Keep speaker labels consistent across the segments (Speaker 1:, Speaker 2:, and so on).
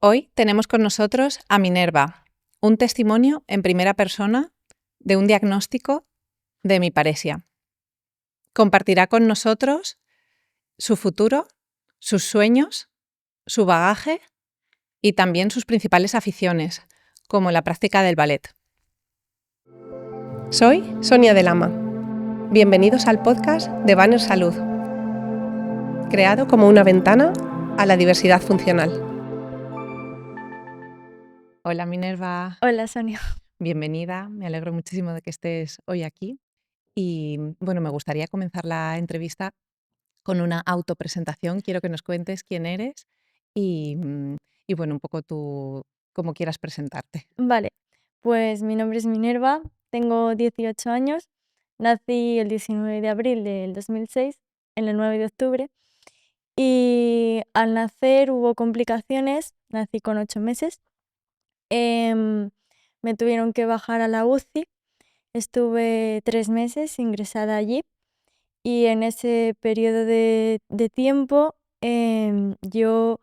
Speaker 1: Hoy tenemos con nosotros a Minerva, un testimonio en primera persona de un diagnóstico de hemiparesia. Compartirá con nosotros su futuro, sus sueños, su bagaje y también sus principales aficiones, como la práctica del ballet.
Speaker 2: Soy Sonia de Lama. Bienvenidos al podcast de Banner Salud, creado como una ventana a la diversidad funcional.
Speaker 1: Hola Minerva.
Speaker 3: Hola, Sonia.
Speaker 1: Bienvenida, me alegro muchísimo de que estés hoy aquí. Y bueno, me gustaría comenzar la entrevista con una autopresentación. Quiero que nos cuentes quién eres y, y bueno, un poco tú, cómo quieras presentarte.
Speaker 3: Vale, pues mi nombre es Minerva, tengo 18 años, nací el 19 de abril del 2006, en el 9 de octubre, y al nacer hubo complicaciones, nací con 8 meses, me tuvieron que bajar a la UCI, estuve 3 meses ingresada allí y en ese periodo de tiempo yo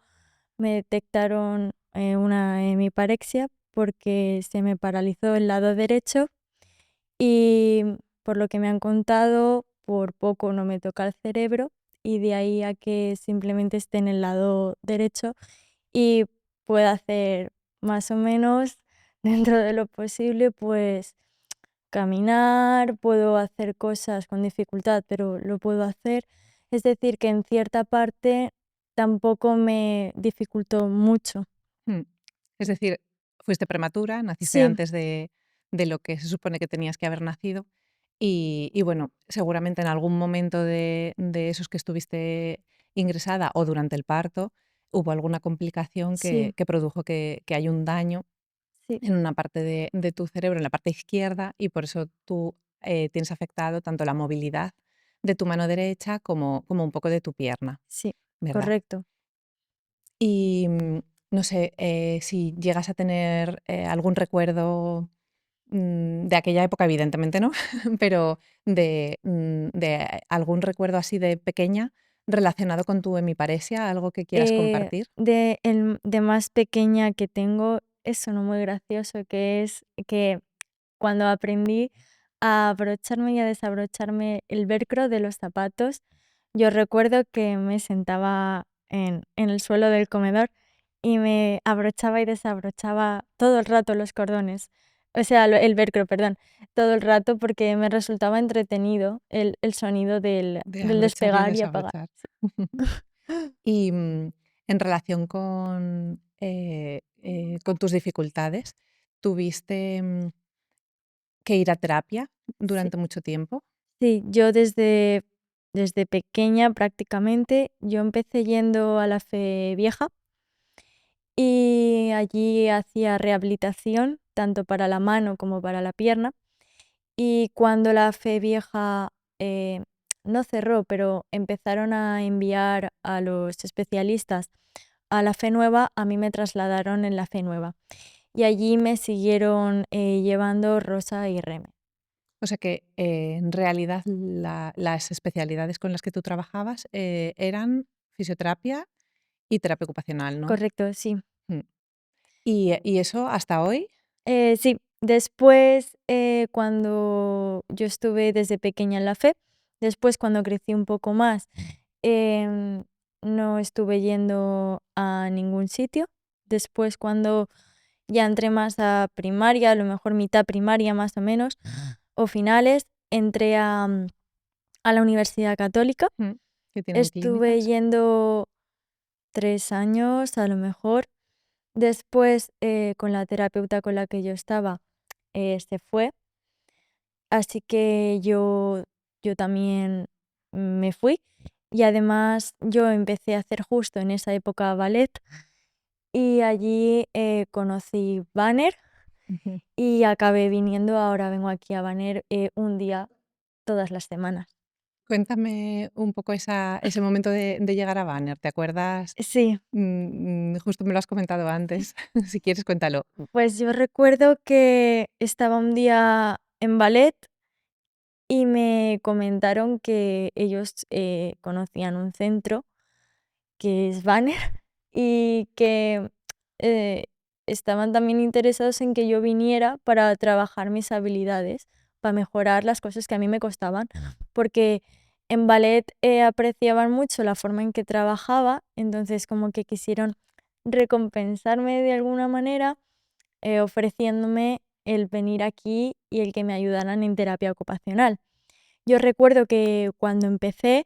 Speaker 3: me detectaron una hemiparexia porque se me paralizó el lado derecho y por lo que me han contado, por poco no me toca el cerebro y de ahí a que simplemente esté en el lado derecho y pueda hacer más o menos dentro de lo posible, pues caminar, puedo hacer cosas con dificultad, pero lo puedo hacer. Es decir, que en cierta parte tampoco me dificultó mucho.
Speaker 1: Mm. Es decir, fuiste prematura, naciste
Speaker 3: Sí,
Speaker 1: antes de lo que se supone que tenías que haber nacido y bueno, seguramente en algún momento de esos que estuviste ingresada o durante el parto hubo alguna complicación
Speaker 3: sí,
Speaker 1: que produjo que hay un daño
Speaker 3: sí,
Speaker 1: en una parte de tu cerebro, en la parte izquierda, y por eso tú tienes afectado tanto la movilidad de tu mano derecha como un poco de tu pierna,
Speaker 3: sí,
Speaker 1: ¿verdad?
Speaker 3: correcto.
Speaker 1: Y no sé si llegas a tener algún recuerdo de aquella época, evidentemente no, pero de algún recuerdo así de pequeña relacionado con tu hemiparesia, algo que quieras compartir.
Speaker 3: De más pequeña que tengo, es uno muy gracioso, que es que cuando aprendí a abrocharme y a desabrocharme el velcro de los zapatos, yo recuerdo que me sentaba en el suelo del comedor y me abrochaba y desabrochaba todo el rato los cordones, o sea, el velcro, perdón, todo el rato porque me resultaba entretenido el sonido
Speaker 1: De
Speaker 3: del
Speaker 1: abrochar y
Speaker 3: despegar y apagar.
Speaker 1: desabrochar.
Speaker 3: Sí.
Speaker 1: Y en relación con tus dificultades, ¿tuviste que ir a terapia
Speaker 3: Sí,
Speaker 1: durante mucho tiempo?
Speaker 3: sí, yo desde pequeña prácticamente, yo empecé yendo a la Fe Vieja y allí hacía rehabilitación tanto para la mano como para la pierna. Y cuando la Fe Vieja no cerró, pero empezaron a enviar a los especialistas a la Fe Nueva, a mí me trasladaron en la Fe Nueva. Y allí me siguieron llevando Rosa y Reme.
Speaker 1: O sea que en realidad las especialidades con las que tú trabajabas eran fisioterapia y terapia ocupacional, ¿no?
Speaker 3: Correcto, sí.
Speaker 1: Mm. Y eso hasta hoy?
Speaker 3: Sí, después, cuando yo estuve desde pequeña en la Fe, después cuando crecí un poco más, em, no estuve yendo a ningún sitio. Después, cuando ya entré más a primaria, a lo mejor mitad primaria más o menos, o finales, entré a la Universidad Católica.
Speaker 1: Mm. Que tienen
Speaker 3: Estuve
Speaker 1: clínicas.
Speaker 3: yendo 3 años, a lo mejor. Después, con la terapeuta con la que yo estaba, se fue, así que yo también me fui y además yo empecé a hacer justo en esa época ballet y allí conocí Banner
Speaker 1: Ujú.
Speaker 3: y acabé viniendo, ahora vengo aquí a Banner un día todas las semanas.
Speaker 1: Cuéntame un poco ese momento de llegar a Banner, ¿te acuerdas?
Speaker 3: Sí,
Speaker 1: Justo me lo has comentado antes, si quieres cuéntalo.
Speaker 3: pues yo recuerdo que estaba un día en ballet y me comentaron que ellos conocían un centro que es Banner y que eh, estaban también interesados en que yo viniera para trabajar mis habilidades, para mejorar las cosas que a mí me costaban, porque en ballet apreciaban mucho la forma en que trabajaba, entonces como que quisieron recompensarme de alguna manera, ofreciéndome el venir aquí y el que me ayudaran en terapia ocupacional. Yo recuerdo que cuando empecé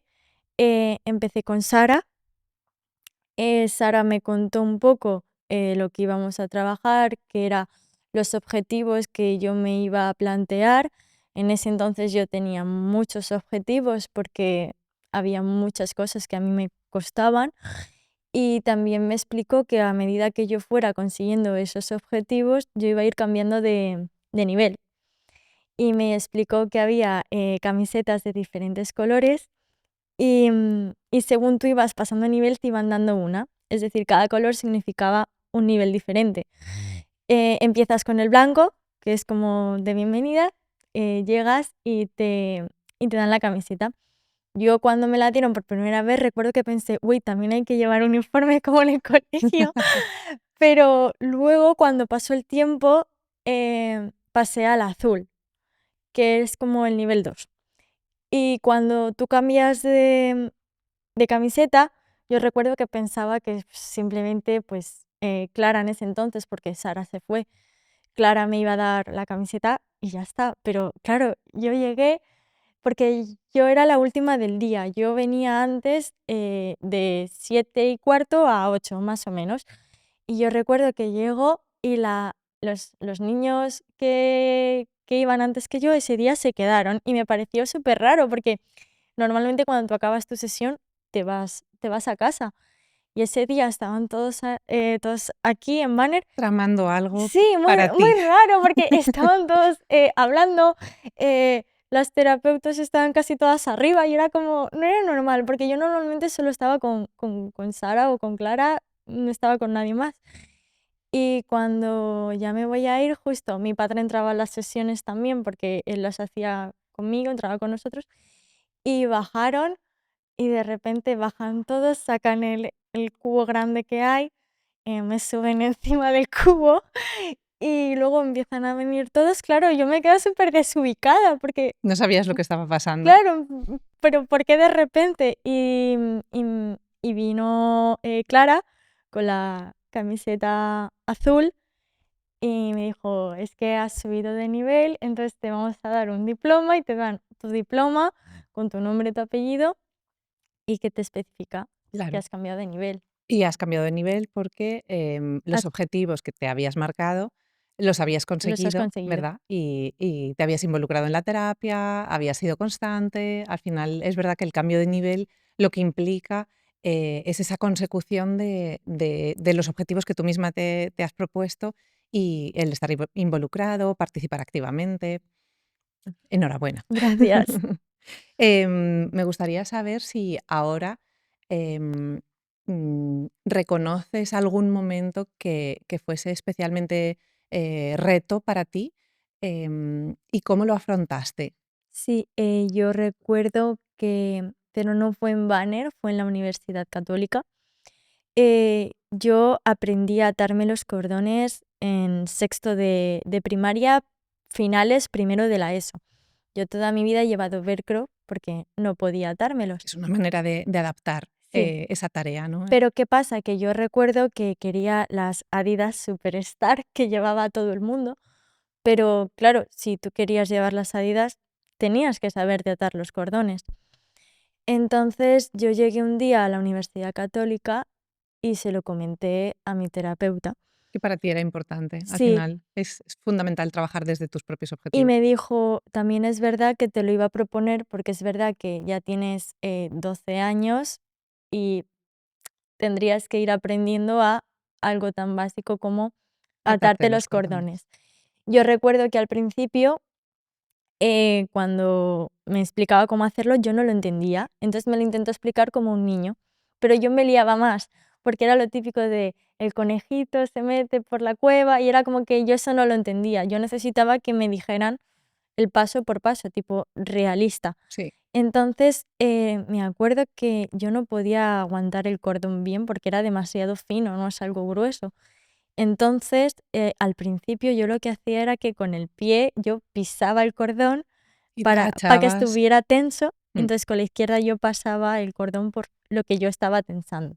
Speaker 3: con Sara. Sara me contó un poco lo que íbamos a trabajar, que eran los objetivos que yo me iba a plantear. En ese entonces yo tenía muchos objetivos porque había muchas cosas que a mí me costaban y también me explicó que a medida que yo fuera consiguiendo esos objetivos, yo iba a ir cambiando de nivel. Y me explicó que había camisetas de diferentes colores y según tú ibas pasando nivel, te iban dando una. Es decir, cada color significaba un nivel diferente. Empiezas con el blanco, que es como de bienvenida, llegas y te dan la camiseta. Yo cuando me la dieron por primera vez recuerdo que pensé, uy, también hay que llevar uniforme como en el colegio. Pero luego cuando pasó el tiempo pasé al azul, que es como el nivel 2. Y cuando tú cambias de camiseta, yo recuerdo que pensaba que simplemente, pues, Clara en ese entonces, porque Sara se fue, Clara me iba a dar la camiseta y ya está. Pero claro, yo llegué porque yo era la última del día. Yo venía antes de 7:15 a 8, más o menos. Y yo recuerdo que llego y los niños que iban antes que yo ese día se quedaron y me pareció súper raro porque normalmente cuando tú acabas tu sesión te vas a casa. Y ese día estaban todos aquí en Banner.
Speaker 1: Tramando algo
Speaker 3: Sí, muy,
Speaker 1: para
Speaker 3: muy
Speaker 1: ti.
Speaker 3: raro porque estaban todos hablando, las terapeutas estaban casi todas arriba y era como, no era normal porque yo normalmente solo estaba con Sara o con Clara, no estaba con nadie más. Y cuando ya me voy a ir, justo mi padre entraba a las sesiones también porque él las hacía conmigo, entraba con nosotros y bajaron y de repente bajan todos, sacan el cubo grande que hay, me suben encima del cubo y luego empiezan a venir todos. Claro, yo me quedo súper desubicada porque,
Speaker 1: No sabías lo que estaba pasando.
Speaker 3: claro, pero ¿por qué de repente? Y vino Clara con la camiseta azul y me dijo, es que has subido de nivel, entonces te vamos a dar un diploma y te dan tu diploma con tu nombre y tu apellido y que te especifica que
Speaker 1: Claro.
Speaker 3: has cambiado de nivel.
Speaker 1: Y has cambiado de nivel porque los
Speaker 3: Has-
Speaker 1: objetivos que te habías marcado los habías
Speaker 3: los has
Speaker 1: conseguido,
Speaker 3: conseguido.
Speaker 1: ¿verdad? Y te habías involucrado en la terapia, habías sido constante. Al final es verdad que el cambio de nivel lo que implica es esa consecución de los objetivos que tú misma te has propuesto y el estar involucrado, participar activamente. Enhorabuena.
Speaker 3: Gracias.
Speaker 1: Me gustaría saber si ahora em, reconoces algún momento que fuese especialmente reto para ti y cómo lo afrontaste.
Speaker 3: Sí, yo recuerdo que, pero no fue en Banner, fue en la Universidad Católica. Yo aprendí a atarme los cordones en sexto de primaria, finales primero de la ESO. Yo toda mi vida he llevado velcro porque no podía atármelos.
Speaker 1: Es una manera de adaptar
Speaker 3: Sí.
Speaker 1: esa tarea, ¿no?
Speaker 3: Pero ¿qué pasa? Que yo recuerdo que quería las Adidas Superstar que llevaba todo el mundo, pero claro, si tú querías llevar las Adidas, tenías que saberte atar los cordones. Entonces yo llegué un día a la Universidad Católica y se lo comenté a mi terapeuta.
Speaker 1: Que para ti era importante. Al
Speaker 3: Sí,
Speaker 1: final es fundamental trabajar desde tus propios
Speaker 3: y
Speaker 1: objetivos.
Speaker 3: me dijo, también es verdad que te lo iba a proponer porque es verdad que ya tienes 12 años y tendrías que ir aprendiendo a algo tan básico como
Speaker 1: Atarte
Speaker 3: atarte
Speaker 1: los
Speaker 3: los
Speaker 1: cordones.
Speaker 3: cordones. Yo recuerdo que al principio, cuando me explicaba cómo hacerlo, yo no lo entendía. Entonces me lo intentó explicar como un niño, pero yo me liaba más, porque era lo típico de el conejito se mete por la cueva y era como que yo eso no lo entendía. Yo necesitaba que me dijeran el paso por paso, tipo realista.
Speaker 1: Sí.
Speaker 3: Entonces, me acuerdo que yo no podía aguantar el cordón bien porque era demasiado fino, no es algo grueso. Entonces, al principio yo lo que hacía era que con el pie yo pisaba el cordón
Speaker 1: Y te
Speaker 3: para que
Speaker 1: agachabas.
Speaker 3: estuviera tenso.
Speaker 1: Mm.
Speaker 3: Entonces con la izquierda yo pasaba el cordón por lo que yo estaba tensando.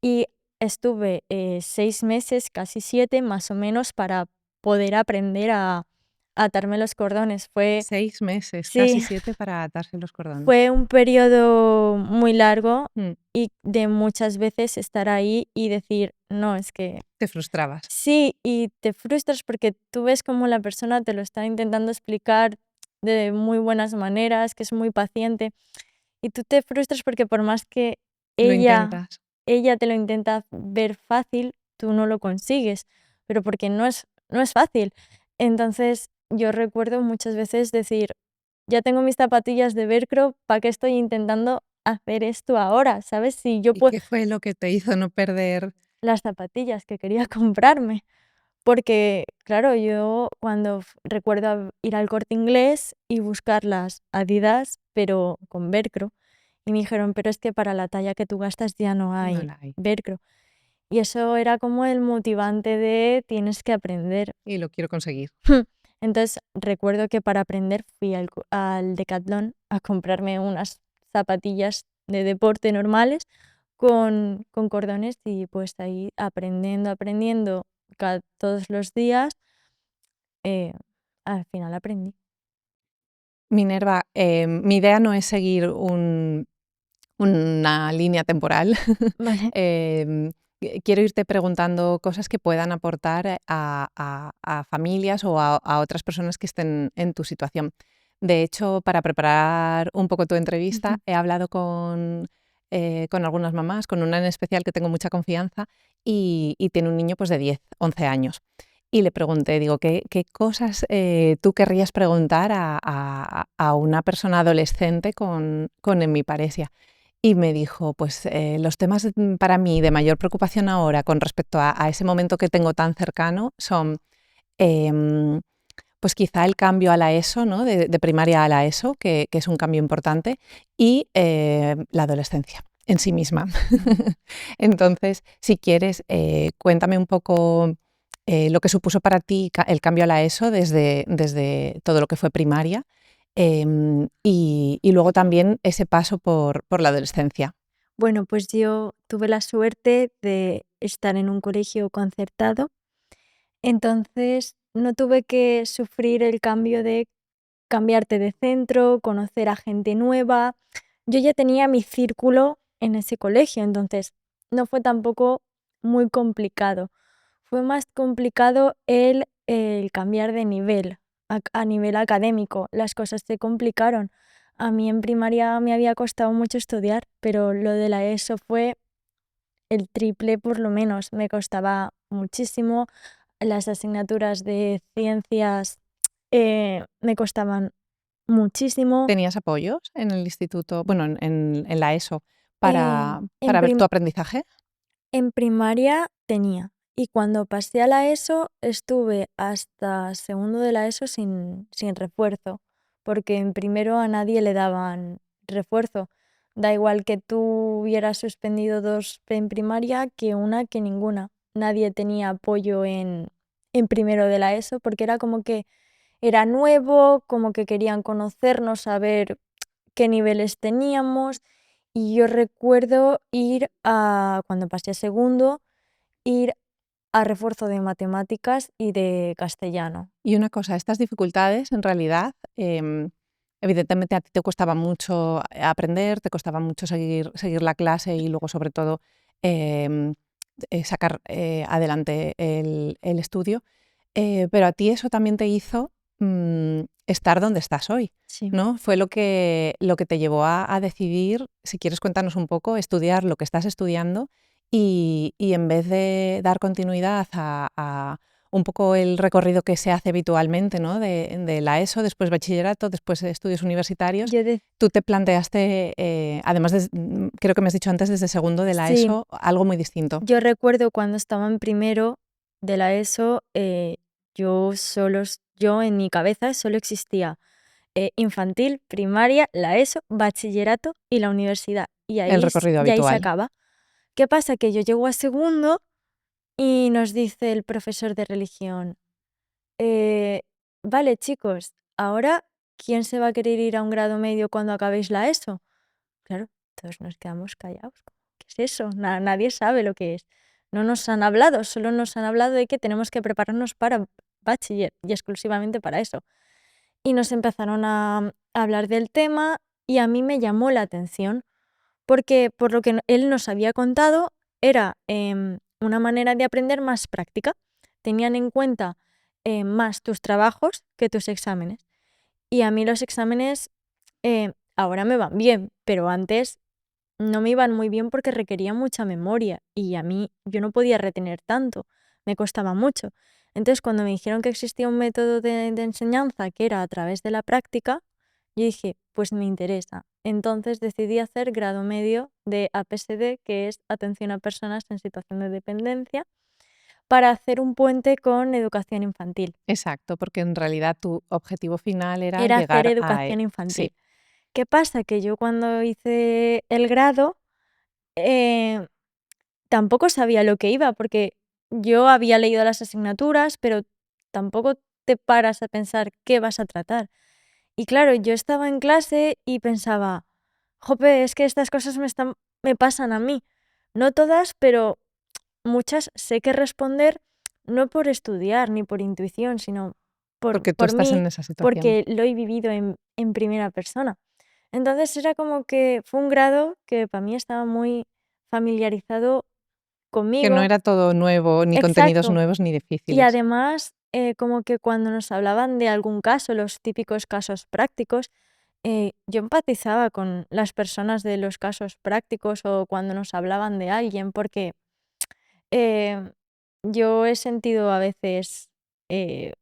Speaker 3: Y estuve 6 meses, casi 7 más o menos, para poder aprender a atarme los cordones.
Speaker 1: 6 meses, casi
Speaker 3: Sí,
Speaker 1: 7 para atarse los cordones.
Speaker 3: fue un periodo muy largo
Speaker 1: Mm.
Speaker 3: y de muchas veces estar ahí y decir, no, es que
Speaker 1: Te frustrabas.
Speaker 3: sí, y te frustras porque tú ves como la persona te lo está intentando explicar de muy buenas maneras, que es muy paciente, y tú te frustras porque por más que
Speaker 1: Lo
Speaker 3: ella,
Speaker 1: intentas.
Speaker 3: ella te lo intenta ver fácil, tú no lo consigues, pero porque no es fácil. Entonces yo recuerdo muchas veces decir, ya tengo mis zapatillas de velcro, ¿para qué estoy intentando hacer esto ahora? ¿Sabes? Si yo
Speaker 1: ¿Y
Speaker 3: puedo
Speaker 1: qué fue lo que te hizo no perder?
Speaker 3: las zapatillas que quería comprarme. Porque, claro, yo cuando recuerdo ir al Corte Inglés y buscar las Adidas, pero con velcro, y me dijeron, pero es que para la talla que tú gastas ya no
Speaker 1: No
Speaker 3: hay
Speaker 1: la hay.
Speaker 3: velcro. Y eso era como el motivante de tienes que aprender.
Speaker 1: Y lo quiero conseguir.
Speaker 3: Entonces recuerdo que para aprender fui al Decathlon a comprarme unas zapatillas de deporte normales con cordones y pues ahí aprendiendo todos los días, eh, al final aprendí.
Speaker 1: Minerva, mi idea no es seguir una línea temporal.
Speaker 3: Vale.
Speaker 1: Quiero irte preguntando cosas que puedan aportar a familias o a otras personas que estén en tu situación. De hecho, para preparar un poco tu entrevista,
Speaker 3: Ujú.
Speaker 1: he hablado con algunas mamás, con una en especial que tengo mucha confianza y tiene un niño pues, de 10, 11 años. Y le pregunté, digo, ¿qué cosas tú querrías preguntar a una persona adolescente con hemiparesia? Y me dijo, pues los temas para mí de mayor preocupación ahora con respecto a ese momento que tengo tan cercano son, em, pues quizá el cambio a la ESO, ¿no? De primaria a la ESO, que es un cambio importante, y la adolescencia en sí misma. Entonces, si quieres, cuéntame un poco lo que supuso para ti el cambio a la ESO desde todo lo que fue primaria y luego también ese paso por la adolescencia.
Speaker 3: Bueno, pues yo tuve la suerte de estar en un colegio concertado, entonces no tuve que sufrir el cambio de cambiarte de centro, conocer a gente nueva. Yo ya tenía mi círculo en ese colegio, entonces no fue tampoco muy complicado. Fue más complicado el cambiar de nivel, a nivel académico. Las cosas se complicaron. A mí en primaria me había costado mucho estudiar, pero lo de la ESO fue el triple por lo menos. Me costaba muchísimo. Las asignaturas de ciencias me costaban muchísimo.
Speaker 1: ¿Tenías apoyos en el instituto, bueno, en la ESO
Speaker 3: Eh, en
Speaker 1: para ver
Speaker 3: prim-
Speaker 1: tu aprendizaje?
Speaker 3: En primaria tenía, y cuando pasé a la ESO estuve hasta segundo de la ESO sin refuerzo, porque en primero a nadie le daban refuerzo. Da igual que tú hubieras suspendido 2 en primaria que una que ninguna. Nadie tenía apoyo en primero de la ESO porque era como que era nuevo, como que querían conocernos, saber qué niveles teníamos. Y yo recuerdo cuando pasé a segundo, ir a refuerzo de matemáticas y de castellano.
Speaker 1: Y una cosa, estas dificultades en realidad, evidentemente a ti te costaba mucho aprender, te costaba mucho seguir la clase y luego sobre todo em, sacar adelante el estudio, pero a ti eso también te hizo estar donde estás hoy,
Speaker 3: Sí.
Speaker 1: ¿no? Fue lo que te llevó a decidir, si quieres cuéntanos un poco, estudiar lo que estás estudiando y en vez de dar continuidad a un poco el recorrido que se hace habitualmente, ¿no? De la ESO, después bachillerato, después estudios universitarios,
Speaker 3: Yo de
Speaker 1: tú te planteaste, además creo que me has dicho antes desde segundo de la
Speaker 3: sí,
Speaker 1: ESO, algo muy distinto.
Speaker 3: yo recuerdo cuando estaba en primero de la ESO, yo en mi cabeza solo existía, infantil, primaria, la ESO, bachillerato y la universidad,
Speaker 1: El recorrido
Speaker 3: y ahí se
Speaker 1: habitual.
Speaker 3: acaba. ¿Qué pasa? Que yo llego a segundo y nos dice el profesor de religión, vale chicos, ahora, ¿quién se va a querer ir a un grado medio cuando acabéis la ESO? Claro, todos nos quedamos callados. ¿Qué es eso? Nadie sabe lo que es. No nos han hablado, solo nos han hablado de que tenemos que prepararnos para bachiller y exclusivamente para eso. Y nos empezaron a hablar del tema y a mí me llamó la atención porque por lo que él nos había contado era una manera de aprender más práctica. Tenían en cuenta más tus trabajos que tus exámenes. Y a mí los exámenes ahora me van bien, pero antes no me iban muy bien porque requería mucha memoria y a mí yo no podía retener tanto, me costaba mucho. Entonces, cuando me dijeron que existía un método de enseñanza que era a través de la práctica, yo dije, pues me interesa. Entonces decidí hacer grado medio de APSD, que es Atención a Personas en Situación de Dependencia, para hacer un puente con educación infantil.
Speaker 1: Exacto, porque en realidad tu objetivo final era
Speaker 3: Era hacer
Speaker 1: llegar a...
Speaker 3: educación
Speaker 1: Sí,
Speaker 3: infantil. ¿Qué pasa? Que yo cuando hice el grado eh, tampoco sabía lo que iba, porque yo había leído las asignaturas, pero tampoco te paras a pensar qué vas a tratar. Y claro, yo estaba en clase y pensaba, jope, es que estas cosas me pasan a mí. No todas, pero muchas sé que responder no por estudiar ni por intuición, sino
Speaker 1: porque tú
Speaker 3: por
Speaker 1: estás
Speaker 3: mí,
Speaker 1: en esa situación.
Speaker 3: porque lo he vivido en primera persona. Entonces era como que fue un grado que para mí estaba muy familiarizado
Speaker 1: Que no
Speaker 3: conmigo.
Speaker 1: era todo nuevo, ni contenidos
Speaker 3: Exacto.
Speaker 1: nuevos ni
Speaker 3: Y
Speaker 1: difíciles.
Speaker 3: además, como que cuando nos hablaban de algún caso, los típicos casos prácticos, yo empatizaba con las personas de los casos prácticos o cuando nos hablaban de alguien, porque eh, yo he sentido a veces eh,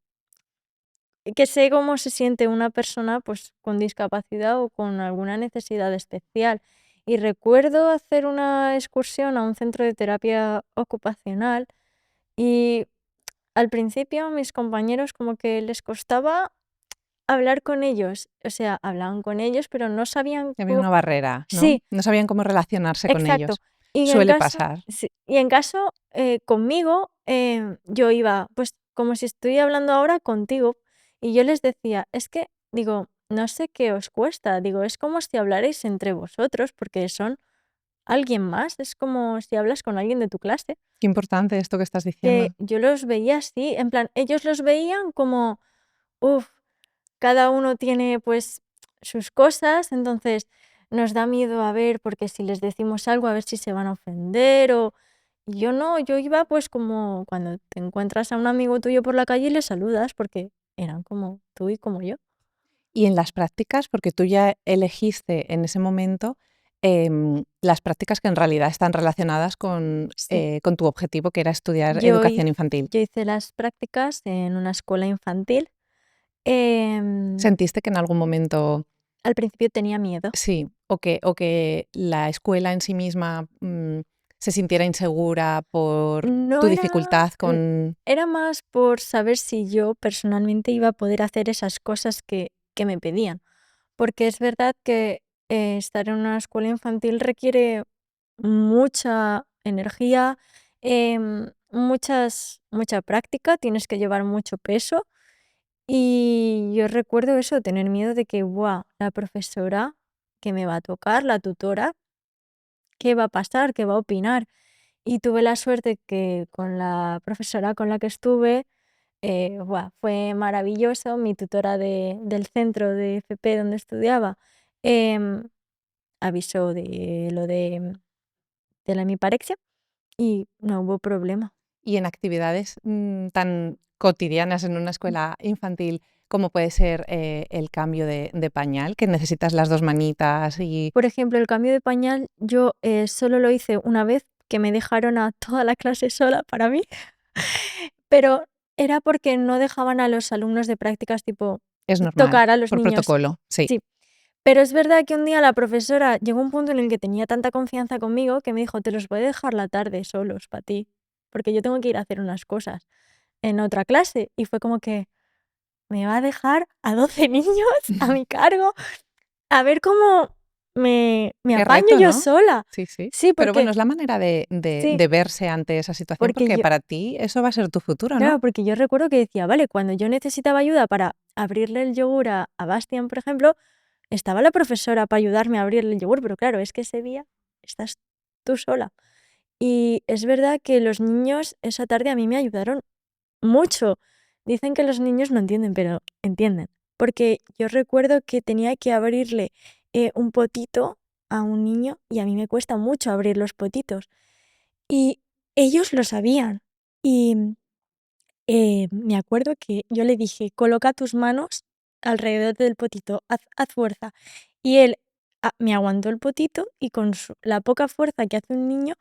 Speaker 3: que sé cómo se siente una persona pues, con discapacidad o con alguna necesidad especial. Y recuerdo hacer una excursión a un centro de terapia ocupacional y al principio mis compañeros como que les costaba hablar con ellos, o sea, hablaban con ellos, pero no sabían
Speaker 1: Había
Speaker 3: cómo...
Speaker 1: una barrera, ¿no?
Speaker 3: Sí,
Speaker 1: No sabían cómo relacionarse con
Speaker 3: exacto.
Speaker 1: ellos. Suele pasar.
Speaker 3: Sí, y en caso conmigo, yo iba, pues como si estoy hablando ahora contigo, y yo les decía, es que, digo, no sé qué os cuesta, digo, es como si hablarais entre vosotros, porque son alguien más, es como si hablas con alguien de tu clase.
Speaker 1: Qué importante esto que estás
Speaker 3: Que
Speaker 1: diciendo.
Speaker 3: yo los veía así, en plan, ellos los veían como, uff, cada uno tiene pues sus cosas, entonces nos da miedo a ver, porque si les decimos algo, a ver si se van a ofender o... Y yo no, yo iba pues como cuando te encuentras a un amigo tuyo por la calle y le saludas, porque eran como tú y como yo.
Speaker 1: Y en las prácticas, porque tú ya elegiste en ese momento las prácticas que en realidad están relacionadas
Speaker 3: Sí.
Speaker 1: con tu objetivo, que era estudiar
Speaker 3: Yo,
Speaker 1: educación infantil.
Speaker 3: yo hice las prácticas en una escuela infantil. em,
Speaker 1: ¿Sentiste que en algún momento
Speaker 3: Al principio tenía miedo.
Speaker 1: sí, o que la escuela en sí misma se sintiera insegura por
Speaker 3: No
Speaker 1: tu
Speaker 3: era,
Speaker 1: dificultad con...
Speaker 3: era más por saber si yo personalmente iba a poder hacer esas cosas que me pedían. Porque es verdad que estar en una escuela infantil requiere mucha energía, mucha práctica, tienes que llevar mucho peso. Y yo recuerdo eso, tener miedo de que, ¡buah! La profesora que me va a tocar, la tutora, ¿qué va a pasar? ¿Qué va a opinar? Y tuve la suerte que con la profesora con la que estuve, buah, fue maravilloso. Mi tutora del centro de FP donde estudiaba em, avisó de lo de la hemiparexia y no hubo problema.
Speaker 1: Y en actividades tan cotidianas en una escuela infantil, como puede ser el cambio de pañal, que necesitas las dos manitas y...
Speaker 3: Por ejemplo, el cambio de pañal yo solo lo hice una vez que me dejaron a toda la clase sola para mí, pero era porque no dejaban a los alumnos de prácticas tipo
Speaker 1: Es normal,
Speaker 3: tocar a los
Speaker 1: por
Speaker 3: niños.
Speaker 1: protocolo, sí.
Speaker 3: Sí. Pero es verdad que un día la profesora llegó a un punto en el que tenía tanta confianza conmigo que me dijo, te los voy a dejar la tarde solos para ti, porque yo tengo que ir a hacer unas cosas en otra clase. Y fue como que me va a dejar a 12 niños a mi cargo, a ver cómo me
Speaker 1: Qué
Speaker 3: apaño
Speaker 1: reto,
Speaker 3: yo
Speaker 1: ¿no?
Speaker 3: sola.
Speaker 1: Sí, sí.
Speaker 3: Sí,
Speaker 1: Pero bueno,
Speaker 3: porque
Speaker 1: es la manera
Speaker 3: sí,
Speaker 1: de verse ante esa situación,
Speaker 3: porque
Speaker 1: porque
Speaker 3: yo
Speaker 1: para ti eso va a ser tu futuro,
Speaker 3: claro,
Speaker 1: ¿no?
Speaker 3: porque yo recuerdo que decía, vale, cuando yo necesitaba ayuda para abrirle el yogur a Bastian, por ejemplo, estaba la profesora para ayudarme a abrirle el yogur, pero claro, es que ese día estás tú sola. Y es verdad que los niños esa tarde a mí me ayudaron mucho. Dicen que los niños no entienden, pero entienden. Porque yo recuerdo que tenía que abrirle un potito a un niño y a mí me cuesta mucho abrir los potitos. Y ellos lo sabían. Y me acuerdo que yo le dije, coloca tus manos alrededor del potito, haz fuerza. Y él me aguantó el potito y con la poca fuerza que hace un niño,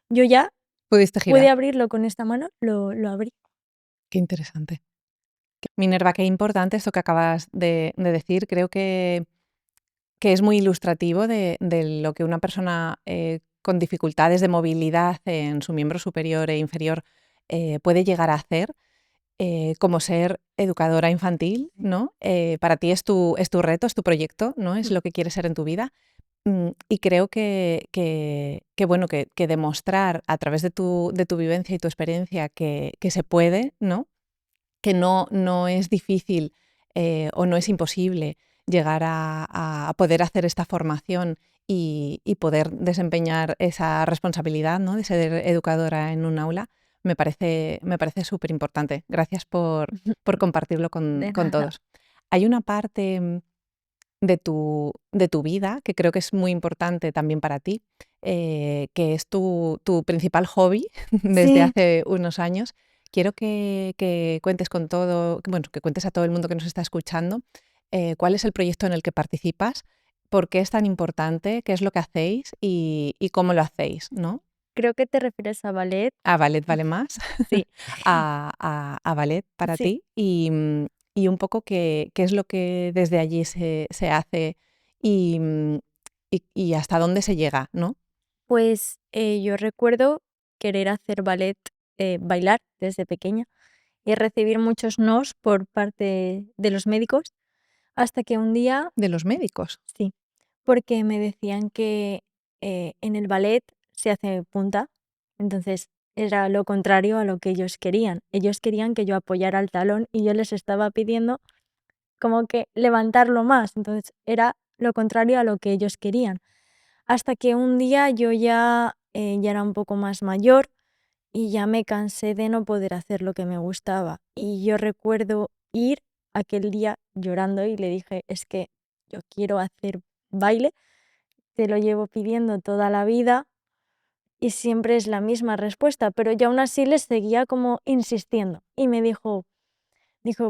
Speaker 3: yo ya
Speaker 1: Pudiste
Speaker 3: pude
Speaker 1: girar.
Speaker 3: abrirlo con esta mano, lo abrí.
Speaker 1: Qué interesante. Minerva, qué importante esto que acabas de decir. Creo que es muy ilustrativo de lo que una persona con dificultades de movilidad en su miembro superior e inferior puede llegar a hacer como ser educadora infantil, ¿no? Para ti es tu reto, es tu proyecto, ¿no? Es
Speaker 3: Mm.
Speaker 1: lo que quieres ser en tu vida. Y creo bueno, que demostrar a través de tu vivencia y tu experiencia que se puede, ¿no? Que no es difícil o no es imposible llegar a poder hacer esta formación y poder desempeñar esa responsabilidad, ¿no? De ser educadora en un aula, me parece súper importante. Gracias por compartirlo
Speaker 3: De
Speaker 1: con
Speaker 3: nada.
Speaker 1: todos. Hay una parte de tu vida que creo que es muy importante también para ti, que es tu principal hobby desde
Speaker 3: Sí,
Speaker 1: hace unos años. Quiero que cuentes con todo, bueno, que cuentes a todo el mundo que nos está escuchando cuál es el proyecto en el que participas, por qué es tan importante, qué es lo que hacéis y cómo lo hacéis, ¿no?
Speaker 3: creo que te refieres a ballet.
Speaker 1: A Ballet Vale Más,
Speaker 3: Sí,
Speaker 1: a Ballet para
Speaker 3: sí.
Speaker 1: ti y un poco qué es lo que desde allí se hace y, y hasta dónde se llega, ¿no?
Speaker 3: Pues yo recuerdo querer hacer ballet, bailar desde pequeña y recibir muchos nos por parte de los médicos, hasta que un día,
Speaker 1: De los médicos.
Speaker 3: sí, porque me decían que en el ballet se hace punta, entonces era lo contrario a lo que ellos querían. Ellos querían que yo apoyara el talón y yo les estaba pidiendo como que levantarlo más, entonces era lo contrario a lo que ellos querían. Hasta que un día yo ya era un poco más mayor y ya me cansé de no poder hacer lo que me gustaba. Y yo recuerdo ir aquel día llorando y le dije, es que yo quiero hacer baile, te lo llevo pidiendo toda la vida y siempre es la misma respuesta, pero yo aún así les seguía como insistiendo. Y me dijo,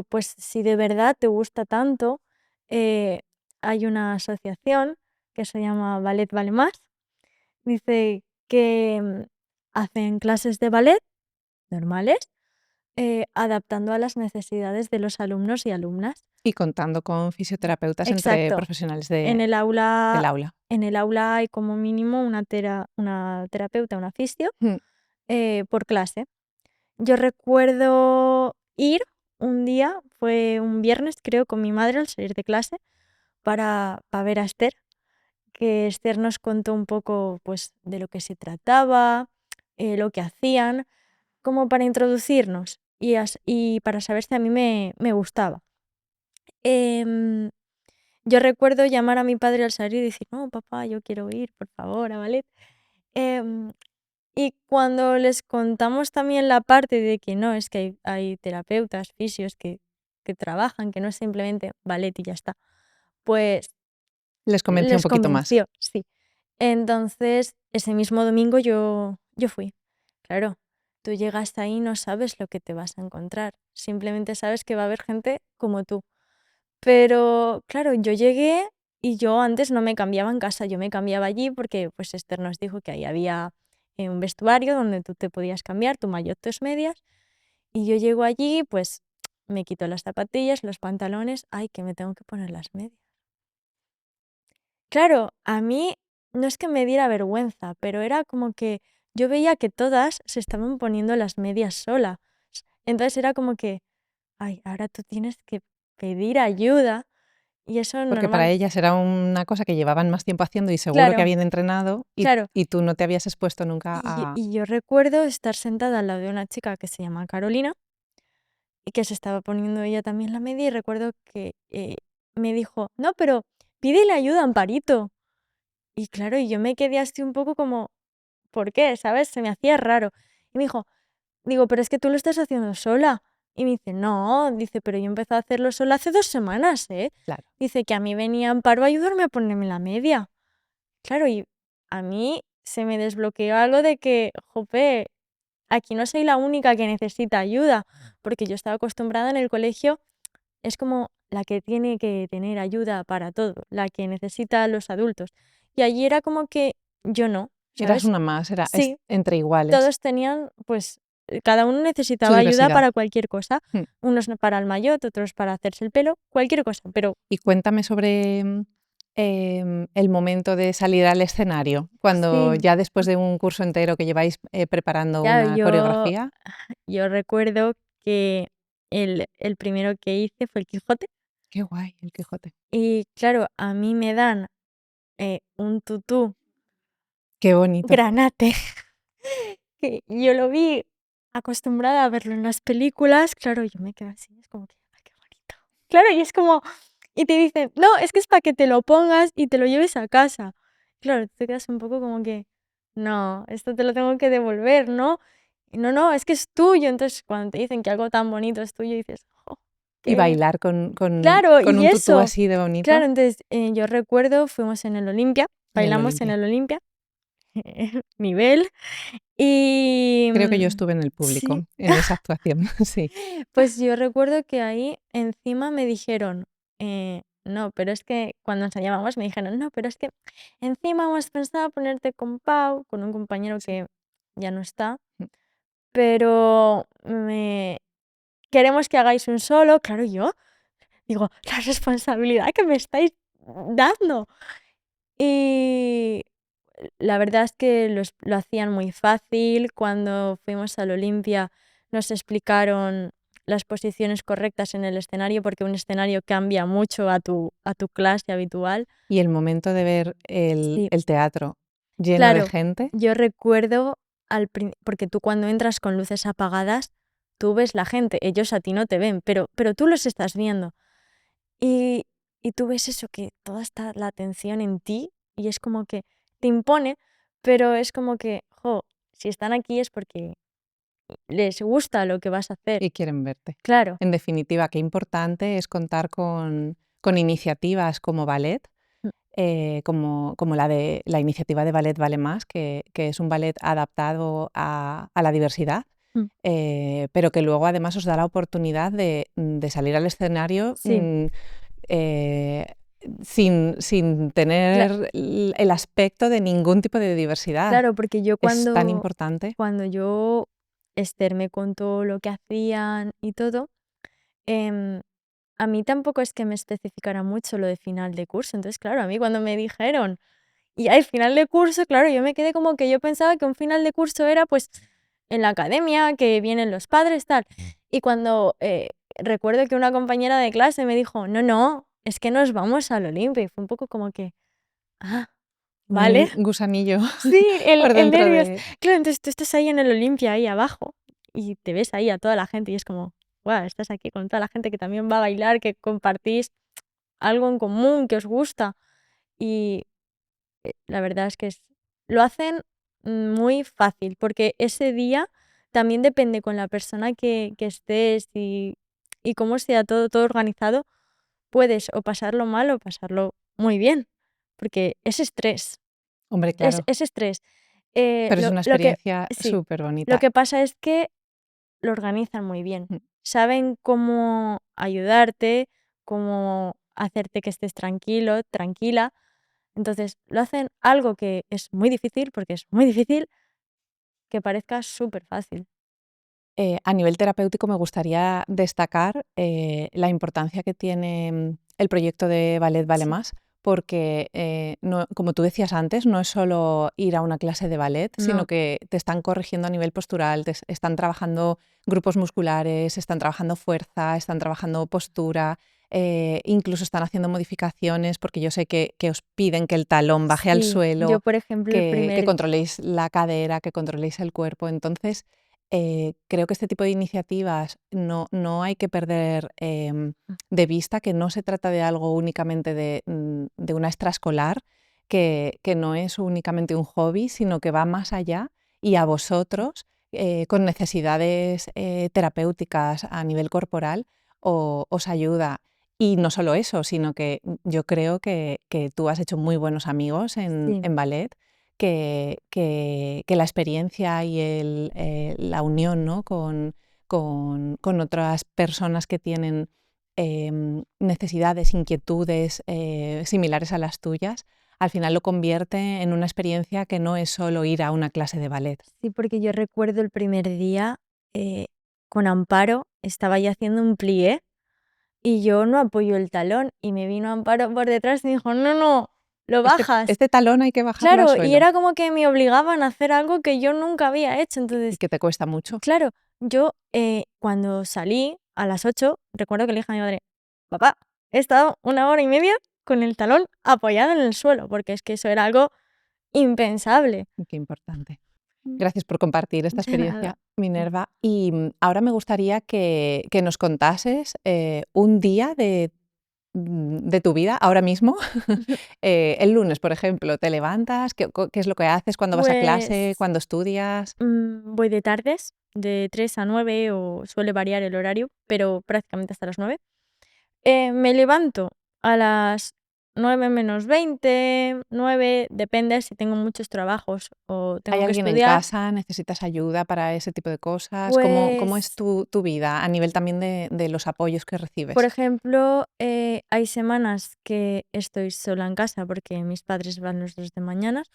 Speaker 3: pues si de verdad te gusta tanto, eh, hay una asociación que se llama Ballet Vale Más. Dice que hacen clases de ballet normales, adaptando a las necesidades de los alumnos y alumnas.
Speaker 1: Y contando con fisioterapeutas entre
Speaker 3: Exacto.
Speaker 1: profesionales
Speaker 3: En el
Speaker 1: del
Speaker 3: aula,
Speaker 1: aula.
Speaker 3: en el aula hay como mínimo una terapeuta, una fisio,
Speaker 1: Mm.
Speaker 3: por clase. Yo recuerdo ir un día, fue un viernes, creo, con mi madre al salir de clase para ver a Esther, que Esther nos contó un poco pues, de lo que se trataba, lo que hacían, como para introducirnos y para saber si a mí me gustaba. Em, yo recuerdo llamar a mi padre al salir y decir, no, papá, yo quiero ir, por favor, a ballet. Em, y cuando les contamos también la parte de que no, es que hay terapeutas, fisios que trabajan, que no es simplemente ballet y ya está, pues
Speaker 1: Les convenció un
Speaker 3: les
Speaker 1: poquito más.
Speaker 3: convenció, sí. Entonces, ese mismo domingo yo fui. Claro, tú llegas ahí y no sabes lo que te vas a encontrar. Simplemente sabes que va a haber gente como tú. Pero claro, yo llegué y yo antes no me cambiaba en casa, yo me cambiaba allí porque pues Esther nos dijo que ahí había un vestuario donde tú te podías cambiar, tu maillot, tus medias. Y yo llego allí, pues me quito las zapatillas, los pantalones, ay, que me tengo que poner las medias. Claro, a mí no es que me diera vergüenza, pero era como que yo veía que todas se estaban poniendo las medias solas. Entonces era como que, ay, ahora tú tienes que pedir ayuda. Y eso es
Speaker 1: Porque para
Speaker 3: normal.
Speaker 1: ellas era una cosa que llevaban más tiempo haciendo y seguro que
Speaker 3: Claro,
Speaker 1: habían entrenado
Speaker 3: claro.
Speaker 1: y tú no te habías expuesto nunca
Speaker 3: Y,
Speaker 1: a...
Speaker 3: y yo recuerdo estar sentada al lado de una chica que se llama Carolina y que se estaba poniendo ella también la media y recuerdo que me dijo, no, pero pídele ayuda a Amparito. Y claro, y yo me quedé así un poco como, ¿por qué? ¿Sabes? Se me hacía raro. Y me dijo, digo, pero es que tú lo estás haciendo sola. Y me dice, no, dice, pero yo empecé a hacerlo sola hace 2 semanas, ¿eh?
Speaker 1: Claro.
Speaker 3: Dice que a mí venía Amparo a ayudarme a ponerme la media. Claro, y a mí se me desbloqueó algo de que, jope, aquí no soy la única que necesita ayuda, porque yo estaba acostumbrada en el colegio, es como la que tiene que tener ayuda para todo, la que necesita a los adultos. Y allí era como que yo no,
Speaker 1: Eras
Speaker 3: ¿sabes?
Speaker 1: una más,
Speaker 3: Sí,
Speaker 1: entre iguales,
Speaker 3: todos tenían, pues, cada uno
Speaker 1: su
Speaker 3: necesitaba ayuda
Speaker 1: diversidad.
Speaker 3: para cualquier cosa.
Speaker 1: Mm.
Speaker 3: Unos para el maillot, otros para hacerse el pelo, cualquier cosa. Pero
Speaker 1: Y cuéntame sobre el momento de salir al escenario, cuando
Speaker 3: sí,
Speaker 1: ya después de un curso entero que lleváis preparando
Speaker 3: ya
Speaker 1: una coreografía.
Speaker 3: yo recuerdo que el primero que hice fue el Quijote.
Speaker 1: Qué guay, el Quijote.
Speaker 3: Y claro, a mí me dan un tutú
Speaker 1: Qué bonito.
Speaker 3: granate, que yo lo vi acostumbrada a verlo en las películas, claro, yo me quedo así, es como que, ay, qué bonito. Claro, y es como, y te dicen, no, es que es para que te lo pongas y te lo lleves a casa. Claro, te quedas un poco como que, no, esto te lo tengo que devolver, ¿no? Y no, no, es que es tuyo. Entonces, cuando te dicen que algo tan bonito es tuyo, dices, oh,
Speaker 1: Y
Speaker 3: qué...
Speaker 1: bailar con,
Speaker 3: Claro,
Speaker 1: con
Speaker 3: y
Speaker 1: un tutú
Speaker 3: eso.
Speaker 1: así de
Speaker 3: Claro,
Speaker 1: bonito
Speaker 3: entonces yo recuerdo, fuimos en el Olimpia,
Speaker 1: en el
Speaker 3: bailamos en
Speaker 1: Olimpia.
Speaker 3: el Olimpia, nivel, y
Speaker 1: Creo que yo estuve en el
Speaker 3: sí,
Speaker 1: público en esa actuación, sí.
Speaker 3: pues yo recuerdo que ahí encima me dijeron, no, pero es que cuando ensayábamos me dijeron, no, pero es que encima hemos pensado ponerte con Pau, con un compañero
Speaker 1: Sí.
Speaker 3: que ya no está,
Speaker 1: Mm.
Speaker 3: pero queremos que hagáis un solo, claro, yo digo, la responsabilidad que me estáis dando. Y la verdad es que lo hacían muy fácil. Cuando fuimos al Olimpia nos explicaron las posiciones correctas en el escenario, porque un escenario cambia mucho a tu clase habitual.
Speaker 1: Y el momento de ver
Speaker 3: Sí,
Speaker 1: el teatro lleno de
Speaker 3: claro,
Speaker 1: gente,
Speaker 3: yo recuerdo, porque tú cuando entras con luces apagadas, tú ves la gente, ellos a ti no te ven, pero tú los estás viendo. Y, y tú ves eso, que toda está la atención en ti y es como que te impone, pero es como que, jo, si están aquí es porque les gusta lo que vas a hacer.
Speaker 1: y quieren verte.
Speaker 3: Claro.
Speaker 1: En definitiva, qué importante es contar con iniciativas como ballet,
Speaker 3: Mm,
Speaker 1: como la iniciativa de Ballet Vale Más, que es un ballet adaptado a la diversidad,
Speaker 3: mm.
Speaker 1: pero que luego además os da la oportunidad de salir al escenario
Speaker 3: Sí,
Speaker 1: eh, sin
Speaker 3: cla-
Speaker 1: tener el aspecto de ningún tipo de diversidad.
Speaker 3: claro, porque yo
Speaker 1: Es tan importante.
Speaker 3: cuando yo, Esther me contó lo que hacían y todo, em, a mí tampoco es que me especificara mucho lo de final de curso. Entonces, claro, a mí cuando me dijeron, y al final de curso, claro, yo me quedé como que yo pensaba que un final de curso era pues en la academia, que vienen los padres, tal. Y cuando recuerdo que una compañera de clase me dijo, no, no, es que nos vamos al Olimpia. Y fue un poco como que, ah, vale.
Speaker 1: Un gusanillo
Speaker 3: Sí,
Speaker 1: por
Speaker 3: el
Speaker 1: dentro
Speaker 3: nervios.
Speaker 1: de...
Speaker 3: Claro, entonces tú estás ahí en el Olimpia, ahí abajo, y te ves ahí a toda la gente y es como, wow, estás aquí con toda la gente que también va a bailar, que compartís algo en común, que os gusta. Y la verdad es que lo hacen muy fácil, porque ese día también depende con la persona que estés y cómo sea todo organizado, puedes o pasarlo mal o pasarlo muy bien, porque es estrés,
Speaker 1: Hombre, claro,
Speaker 3: es estrés.
Speaker 1: pero es una
Speaker 3: Lo que,
Speaker 1: experiencia
Speaker 3: sí,
Speaker 1: súper
Speaker 3: lo
Speaker 1: bonita.
Speaker 3: que pasa es que lo organizan muy bien, saben cómo ayudarte, cómo hacerte que estés tranquilo, tranquila. Entonces, lo hacen algo que es muy difícil, porque es muy difícil, que parezca súper fácil.
Speaker 1: A nivel terapéutico me gustaría destacar la importancia que tiene el proyecto de Ballet Vale
Speaker 3: Sí.
Speaker 1: Más, porque, como tú decías antes, no es solo ir a una clase de ballet, sino
Speaker 3: No,
Speaker 1: que te están corrigiendo a nivel postural, están trabajando grupos musculares, están trabajando fuerza, están trabajando postura, incluso están haciendo modificaciones porque yo sé que os piden que el talón baje al
Speaker 3: Sí, yo
Speaker 1: suelo,
Speaker 3: por ejemplo el
Speaker 1: que
Speaker 3: primer
Speaker 1: controléis la cadera, que controléis el cuerpo. Entonces, creo que este tipo de iniciativas no hay que perder de vista que no se trata de algo únicamente de una extraescolar, que no es únicamente un hobby, sino que va más allá y a vosotros, con necesidades terapéuticas a nivel corporal, os ayuda. Y no solo eso, sino que yo creo que tú has hecho muy buenos amigos en
Speaker 3: sí,
Speaker 1: ballet, que la experiencia y la unión, ¿no? con otras personas que tienen necesidades, inquietudes similares a las tuyas, al final lo convierte en una experiencia que no es solo ir a una clase de ballet.
Speaker 3: sí, porque yo recuerdo el primer día eh, con Amparo, estaba ya haciendo un plié y yo no apoyo el talón y me vino Amparo por detrás y me dijo, no, no, lo bajas.
Speaker 1: Este talón hay que bajarlo al
Speaker 3: Claro, y
Speaker 1: suelo
Speaker 3: era como que me obligaban a hacer algo que yo nunca había hecho.
Speaker 1: y
Speaker 3: Entonces,
Speaker 1: que te cuesta mucho.
Speaker 3: claro, yo cuando salí a las 8, recuerdo que le dije a mi madre, papá, he estado 1 hora y media con el talón apoyado en el suelo, porque es que eso era algo impensable.
Speaker 1: Qué importante.
Speaker 3: Mm.
Speaker 1: Gracias por compartir esta
Speaker 3: De nada.
Speaker 1: experiencia, Minerva. Y ahora me gustaría que nos contases un día de tu vida ahora mismo. El lunes, por ejemplo, ¿te levantas? ¿Qué es lo que haces cuando vas a clase?
Speaker 3: Pues
Speaker 1: ¿Cuando estudias?
Speaker 3: voy de tardes, de 3 a 9 o suele variar el horario, pero prácticamente hasta las 9. Me levanto a las 9 menos 20, 9, depende si tengo muchos trabajos o
Speaker 1: ¿Hay
Speaker 3: tengo que
Speaker 1: alguien en
Speaker 3: estudiar.
Speaker 1: casa? ¿Necesitas ayuda para ese tipo de cosas? ¿Cómo es
Speaker 3: Pues,
Speaker 1: tu vida a nivel también de los apoyos que
Speaker 3: por
Speaker 1: recibes?
Speaker 3: ejemplo, hay semanas que estoy sola en casa porque mis padres van los 2 de mañanas,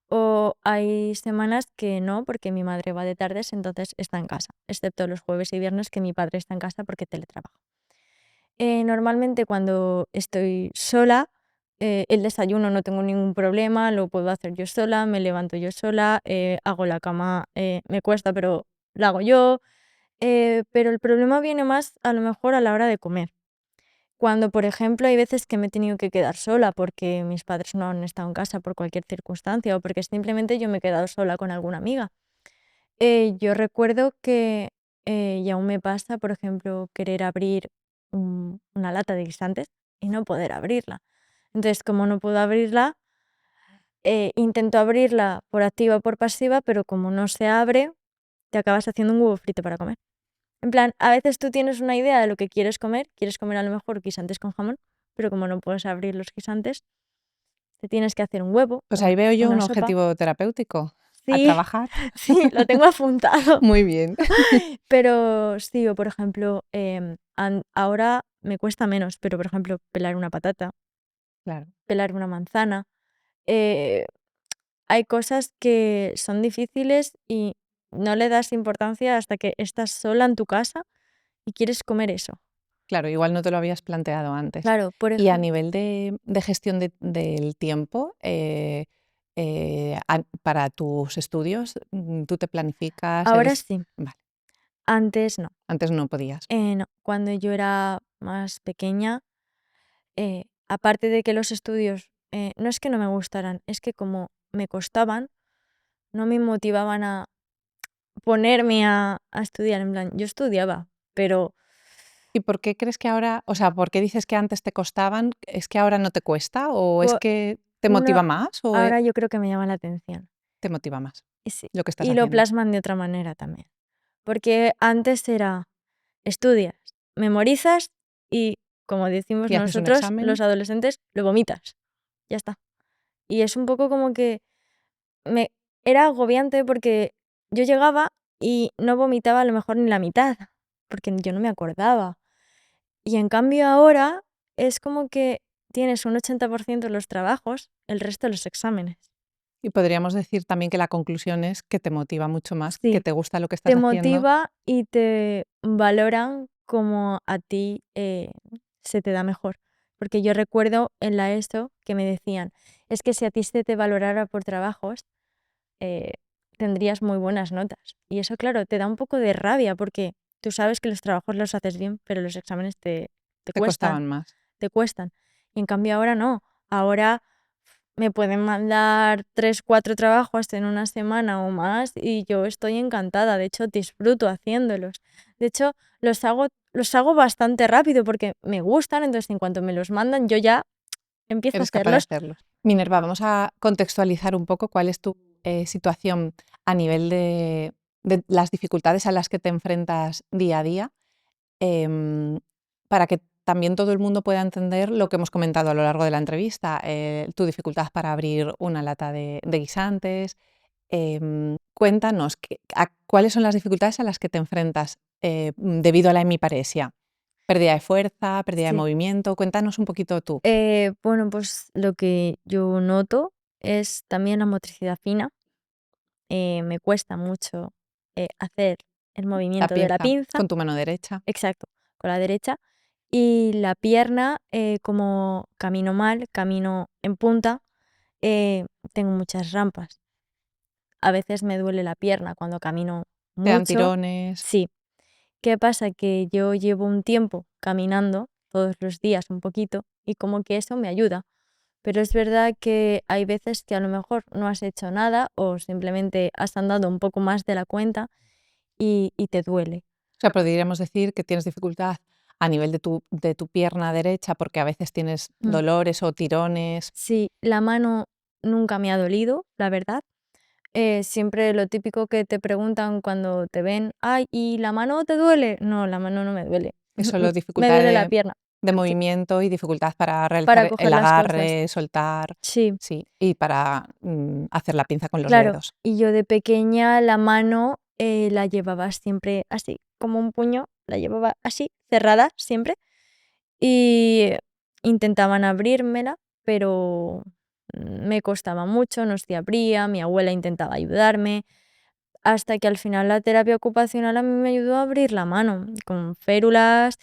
Speaker 3: o hay semanas que no, porque mi madre va de tardes, entonces está en casa, excepto los jueves y viernes que mi padre está en casa porque teletrabaja. Normalmente cuando estoy sola, el desayuno no tengo ningún problema, lo puedo hacer yo sola, me levanto yo sola, hago la cama, me cuesta, pero la hago yo. Pero el problema viene más a lo mejor a la hora de comer. Cuando, por ejemplo, hay veces que me he tenido que quedar sola porque mis padres no han estado en casa por cualquier circunstancia o porque simplemente yo me he quedado sola con alguna amiga. Yo recuerdo que, y aún me pasa, por ejemplo, querer abrir una lata de guisantes y no poder abrirla. Entonces, como no puedo abrirla, intento abrirla por activa o por pasiva, pero como no se abre, te acabas haciendo un huevo frito para comer. En plan, a veces tú tienes una idea de lo que quieres comer a lo mejor guisantes con jamón, pero como no puedes abrir los guisantes, te tienes que hacer un huevo,
Speaker 1: Pues ahí veo yo un
Speaker 3: una sopa.
Speaker 1: objetivo terapéutico, a
Speaker 3: Sí,
Speaker 1: trabajar.
Speaker 3: sí, lo tengo apuntado.
Speaker 1: Muy bien.
Speaker 3: Pero sí, o por ejemplo, ahora me cuesta menos, pero por ejemplo, pelar una patata,
Speaker 1: Claro.
Speaker 3: pelar una manzana, eh, hay cosas que son difíciles y no le das importancia hasta que estás sola en tu casa y quieres comer eso.
Speaker 1: Claro, igual no te lo habías planteado antes.
Speaker 3: Claro, por
Speaker 1: Y a
Speaker 3: ejemplo,
Speaker 1: nivel de gestión del tiempo, para tus estudios, ¿tú te planificas?
Speaker 3: ahora
Speaker 1: Eres...
Speaker 3: sí,
Speaker 1: Vale,
Speaker 3: antes no.
Speaker 1: antes no podías.
Speaker 3: No, cuando yo era más pequeña, aparte de que los estudios no es que no me gustaran, es que como me costaban, no me motivaban a ponerme a estudiar. En plan, yo estudiaba, pero
Speaker 1: ¿Y por qué crees que ahora, o sea, por qué dices que antes te costaban? ¿Es que ahora no te cuesta? ¿O es
Speaker 3: po-
Speaker 1: que te
Speaker 3: uno,
Speaker 1: motiva más? ¿O
Speaker 3: ahora yo creo que me llama la atención.
Speaker 1: te motiva más
Speaker 3: Y sí,
Speaker 1: lo que estás
Speaker 3: y lo
Speaker 1: haciendo?
Speaker 3: plasman de otra manera también. Porque antes era, estudias, memorizas y, como decimos
Speaker 1: ¿Y haces un
Speaker 3: nosotros,
Speaker 1: examen?
Speaker 3: los adolescentes, lo vomitas. Ya está. Y es un poco como que me era agobiante porque yo llegaba y no vomitaba a lo mejor ni la mitad, porque yo no me acordaba. Y en cambio ahora es como que tienes un 80% de los trabajos, el resto de los exámenes.
Speaker 1: Y podríamos decir también que la conclusión es que te motiva mucho más, que
Speaker 3: Sí,
Speaker 1: te gusta lo que
Speaker 3: te
Speaker 1: estás haciendo.
Speaker 3: motiva y te valoran como a ti se te da mejor. Porque yo recuerdo en la ESO que me decían, es que si a ti se te valorara por trabajos, eh, tendrías muy buenas notas. Y eso, claro, te da un poco de rabia porque tú sabes que los trabajos los haces bien, pero los exámenes te te
Speaker 1: Te
Speaker 3: cuestan,
Speaker 1: costaban más.
Speaker 3: te cuestan. Y en cambio ahora no. Ahora me pueden mandar 3, 4 trabajos en una semana o más y yo estoy encantada. De hecho, disfruto haciéndolos. De hecho, los hago bastante rápido porque me gustan, entonces en cuanto me los mandan, yo ya empiezo a
Speaker 1: Eres capaz de
Speaker 3: hacerlos.
Speaker 1: hacerlos. Minerva, vamos a contextualizar un poco cuál es tu situación a nivel de las dificultades a las que te enfrentas día a día, em, para que también todo el mundo pueda entender lo que hemos comentado a lo largo de la entrevista, tu dificultad para abrir una lata de guisantes. Cuéntanos, ¿cuáles son las dificultades a las que te enfrentas debido a la hemiparesia? ¿Pérdida de fuerza, pérdida de
Speaker 3: Sí.
Speaker 1: movimiento? Cuéntanos un poquito tú.
Speaker 3: Bueno, pues lo que yo noto es también la motricidad fina. Me cuesta mucho hacer el
Speaker 1: La
Speaker 3: movimiento de la
Speaker 1: pinza
Speaker 3: pinza,
Speaker 1: con tu mano derecha.
Speaker 3: exacto, con la derecha. Y la pierna, como camino mal, camino en punta, tengo muchas rampas. A veces me duele la pierna cuando camino
Speaker 1: Te dan
Speaker 3: mucho.
Speaker 1: tirones.
Speaker 3: Sí. ¿Qué pasa? Que yo llevo un tiempo caminando todos los días un poquito y como que eso me ayuda. Pero es verdad que hay veces que a lo mejor no has hecho nada o simplemente has andado un poco más de la cuenta y te duele.
Speaker 1: O sea, podríamos decir que tienes dificultad a nivel de tu pierna derecha porque a veces tienes
Speaker 3: Mm.
Speaker 1: dolores o tirones.
Speaker 3: Sí, la mano nunca me ha dolido, la verdad. Siempre lo típico que te preguntan cuando te ven, ay, ¿y la mano te duele? No, la mano no me duele.
Speaker 1: Es solo
Speaker 3: Me
Speaker 1: dificultad
Speaker 3: duele la
Speaker 1: de
Speaker 3: pierna. Sí,
Speaker 1: movimiento y dificultad para
Speaker 3: para
Speaker 1: realizar
Speaker 3: coger
Speaker 1: el
Speaker 3: las cosas.
Speaker 1: agarre, soltar,
Speaker 3: Sí,
Speaker 1: sí, y para hacer la pinza con los
Speaker 3: claro.
Speaker 1: dedos.
Speaker 3: Y yo de pequeña la mano la llevaba siempre así, como un puño, la llevaba así, cerrada siempre. Y intentaban abrírmela, pero me costaba mucho, no se abría, mi abuela intentaba ayudarme, hasta que al final la terapia ocupacional a mí me ayudó a abrir la mano, con férulas,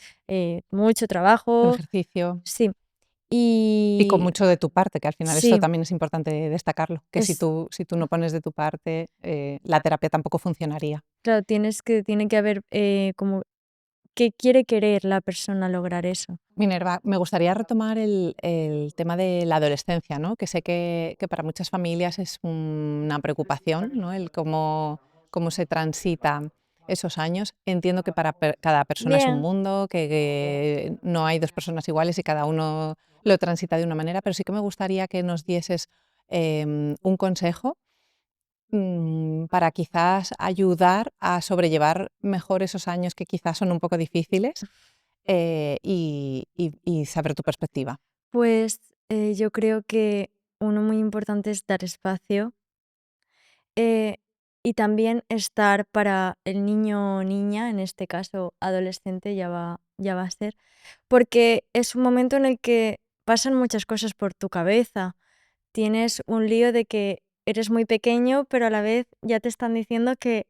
Speaker 3: mucho
Speaker 1: Con
Speaker 3: trabajo,
Speaker 1: ejercicio
Speaker 3: sí.
Speaker 1: y con
Speaker 3: Y
Speaker 1: mucho de tu parte, que al final esto
Speaker 3: sí,
Speaker 1: también es importante destacarlo, que si
Speaker 3: es
Speaker 1: tú no pones de tu parte, la terapia tampoco funcionaría.
Speaker 3: claro, tiene que haber como que quiere querer la persona lograr eso.
Speaker 1: Minerva, me gustaría retomar el tema de la adolescencia, ¿no? Que sé que para muchas familias es una preocupación, ¿no? El cómo se transita esos años. Entiendo que para cada persona es un
Speaker 3: Bien,
Speaker 1: mundo, que no hay dos personas iguales y cada uno lo transita de una manera, pero sí que me gustaría que nos dieses un consejo para quizás ayudar a sobrellevar mejor esos años que quizás son un poco difíciles y saber tu perspectiva.
Speaker 3: pues yo creo que uno muy importante es dar espacio. Eh, y también estar para el niño o niña, en este caso adolescente ya va a ser, porque es un momento en el que pasan muchas cosas por tu cabeza. Tienes un lío de que eres muy pequeño, pero a la vez ya te están diciendo que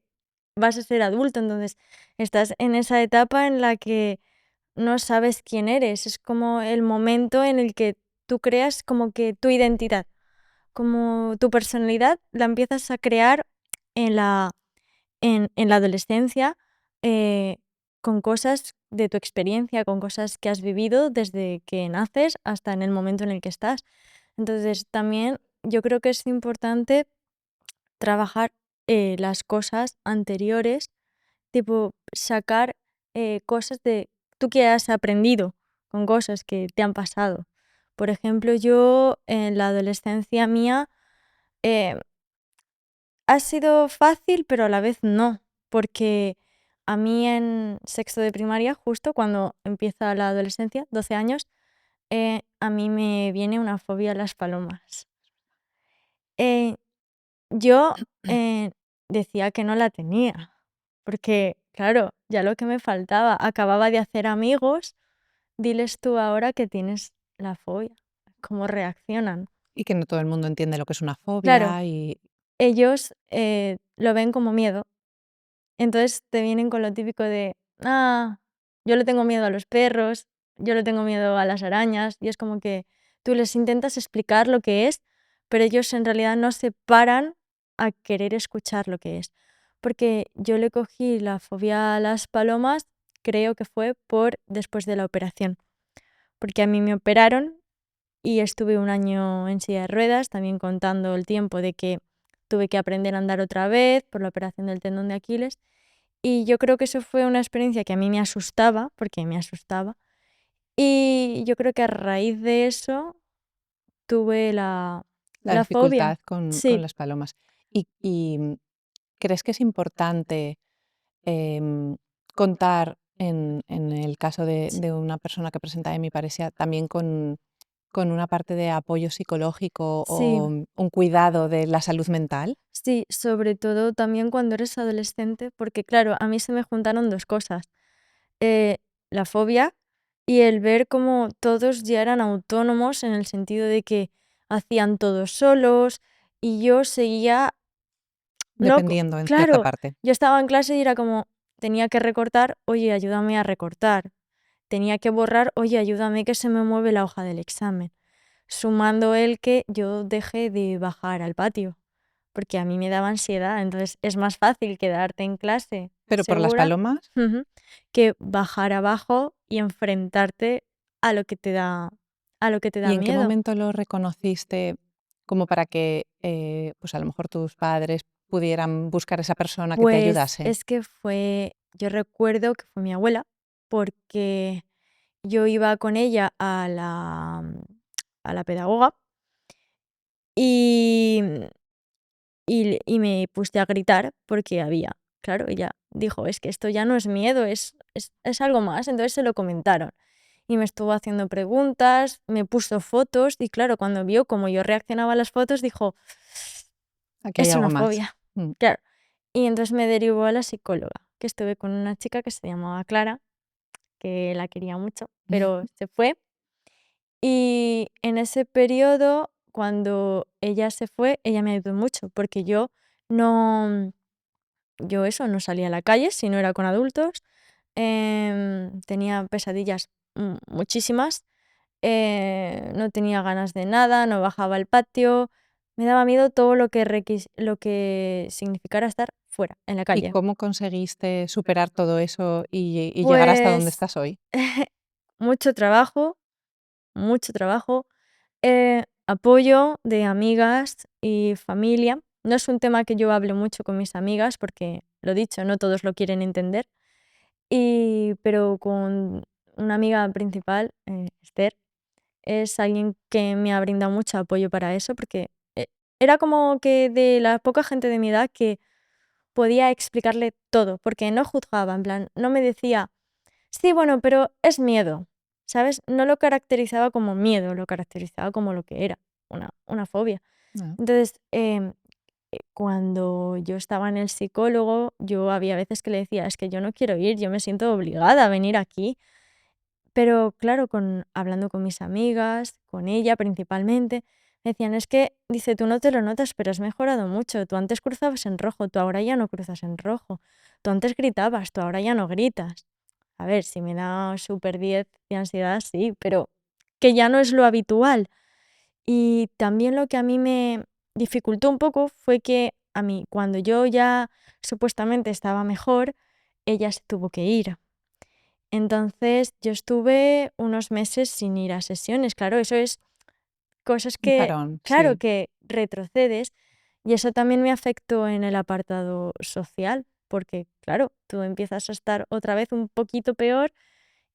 Speaker 3: vas a ser adulto, entonces estás en esa etapa en la que no sabes quién eres. Es como el momento en el que tú creas como que tu identidad, como tu personalidad la empiezas a crear en la adolescencia, eh, con cosas de tu experiencia, con cosas que has vivido desde que naces hasta en el momento en el que estás. Entonces, también yo creo que es importante trabajar las cosas anteriores, tipo sacar cosas de tú que has aprendido con cosas que te han pasado. Por ejemplo, yo en la adolescencia mía eh, ha sido fácil, pero a la vez no, porque a mí en sexto de primaria, justo cuando empieza la adolescencia, 12 años, a mí me viene una fobia a las palomas. Eh, yo decía que no la tenía, porque claro, ya lo que me faltaba, acababa de hacer amigos, diles tú ahora que tienes la fobia, cómo reaccionan.
Speaker 1: Y que no todo el mundo entiende lo que es una
Speaker 3: Claro,
Speaker 1: fobia y
Speaker 3: ellos lo ven como miedo. Entonces te vienen con lo típico de, yo le tengo miedo a los perros, yo le tengo miedo a las arañas, y es como que tú les intentas explicar lo que es, pero ellos en realidad no se paran a querer escuchar lo que es. Porque yo le cogí la fobia a las palomas, creo que fue por después de la operación. porque a mí me operaron y estuve 1 año en silla de ruedas, también contando el tiempo de que tuve que aprender a andar otra vez por la operación del tendón de Aquiles. Y yo creo que eso fue una experiencia que a mí me asustaba, porque me asustaba. Y yo creo que a raíz de eso tuve
Speaker 1: La
Speaker 3: la fobia.
Speaker 1: dificultad con
Speaker 3: Sí,
Speaker 1: las palomas. ¿Y crees que es importante em, contar en el caso de una persona que presenta hemiparesia también con una parte de apoyo psicológico
Speaker 3: sí,
Speaker 1: o un cuidado de la salud mental?
Speaker 3: sí, sobre todo también cuando eres adolescente, porque claro, a mí se me juntaron 2 cosas, eh, la fobia y el ver cómo todos ya eran autónomos en el sentido de que hacían todo solos y yo seguía, no,
Speaker 1: Dependiendo en cierta
Speaker 3: claro,
Speaker 1: parte.
Speaker 3: yo estaba en clase y era como, tenía que recortar, oye, ayúdame a recortar, tenía que borrar, oye, ayúdame que se me mueve la hoja del examen, sumando el que yo dejé de bajar al patio, porque a mí me daba ansiedad, entonces es más fácil quedarte en clase
Speaker 1: Pero por las
Speaker 3: segura,
Speaker 1: palomas,
Speaker 3: ujú, que bajar abajo y enfrentarte a lo que te da, a lo que te
Speaker 1: ¿y
Speaker 3: da
Speaker 1: en qué
Speaker 3: miedo.
Speaker 1: momento lo reconociste como para que pues a lo mejor tus padres pudieran buscar esa persona que te
Speaker 3: Pues
Speaker 1: ayudase?
Speaker 3: es que fue, yo recuerdo que fue mi abuela, porque yo iba con ella a la pedagoga y, y me puse a gritar porque había, claro, ella dijo, es que esto ya no es miedo, es algo más. Entonces se lo comentaron y me estuvo haciendo preguntas, me puso fotos y claro, cuando vio cómo yo reaccionaba a las fotos, dijo,
Speaker 1: Aquí hay
Speaker 3: es
Speaker 1: algo
Speaker 3: una
Speaker 1: más.
Speaker 3: fobia.
Speaker 1: Mm.
Speaker 3: Claro. Y entonces me derivó a la psicóloga, que estuve con una chica que se llamaba Clara, que la quería mucho, pero se fue. Y en ese periodo, cuando ella se fue, ella me ayudó mucho, porque no, yo eso, no salía a la calle si no era con adultos, tenía pesadillas muchísimas, no tenía ganas de nada, no bajaba al patio, me daba miedo todo lo que significara estar fuera, en la
Speaker 1: ¿Y
Speaker 3: calle.
Speaker 1: cómo conseguiste superar todo eso y llegar hasta donde
Speaker 3: Pues
Speaker 1: estás hoy?
Speaker 3: mucho trabajo, mucho trabajo, apoyo de amigas y familia. No es un tema que yo hable mucho con mis amigas porque, lo dicho, no todos lo quieren entender. Pero con una amiga principal, Esther, es alguien que me ha brindado mucho apoyo para eso, porque era como que de la poca gente de mi edad que podía explicarle todo, porque no juzgaba, en plan, no me decía, sí, bueno, pero es miedo, ¿sabes? No lo caracterizaba como miedo, lo caracterizaba como lo que era, una fobia.
Speaker 1: Ah.
Speaker 3: Entonces, cuando yo estaba en el psicólogo, yo había veces que le decía, es que yo no quiero ir, yo me siento obligada a venir aquí. Pero claro, hablando con mis amigas, con ella principalmente, me decían, es que, dice, tú no te lo notas, pero has mejorado mucho. Tú antes cruzabas en rojo, tú ahora ya no cruzas en rojo. Tú antes gritabas, tú ahora ya no gritas. A ver, si me da súper 10 de ansiedad, sí, pero que ya no es lo habitual. Y también lo que a mí me dificultó un poco fue que a mí, cuando yo ya supuestamente estaba mejor, ella se tuvo que ir. Entonces, yo estuve unos meses sin ir a sesiones. Claro, eso es cosas
Speaker 1: Un
Speaker 3: que,
Speaker 1: parón,
Speaker 3: claro,
Speaker 1: sí.
Speaker 3: que retrocedes y eso también me afectó en el apartado social, porque, claro, tú empiezas a estar otra vez un poquito peor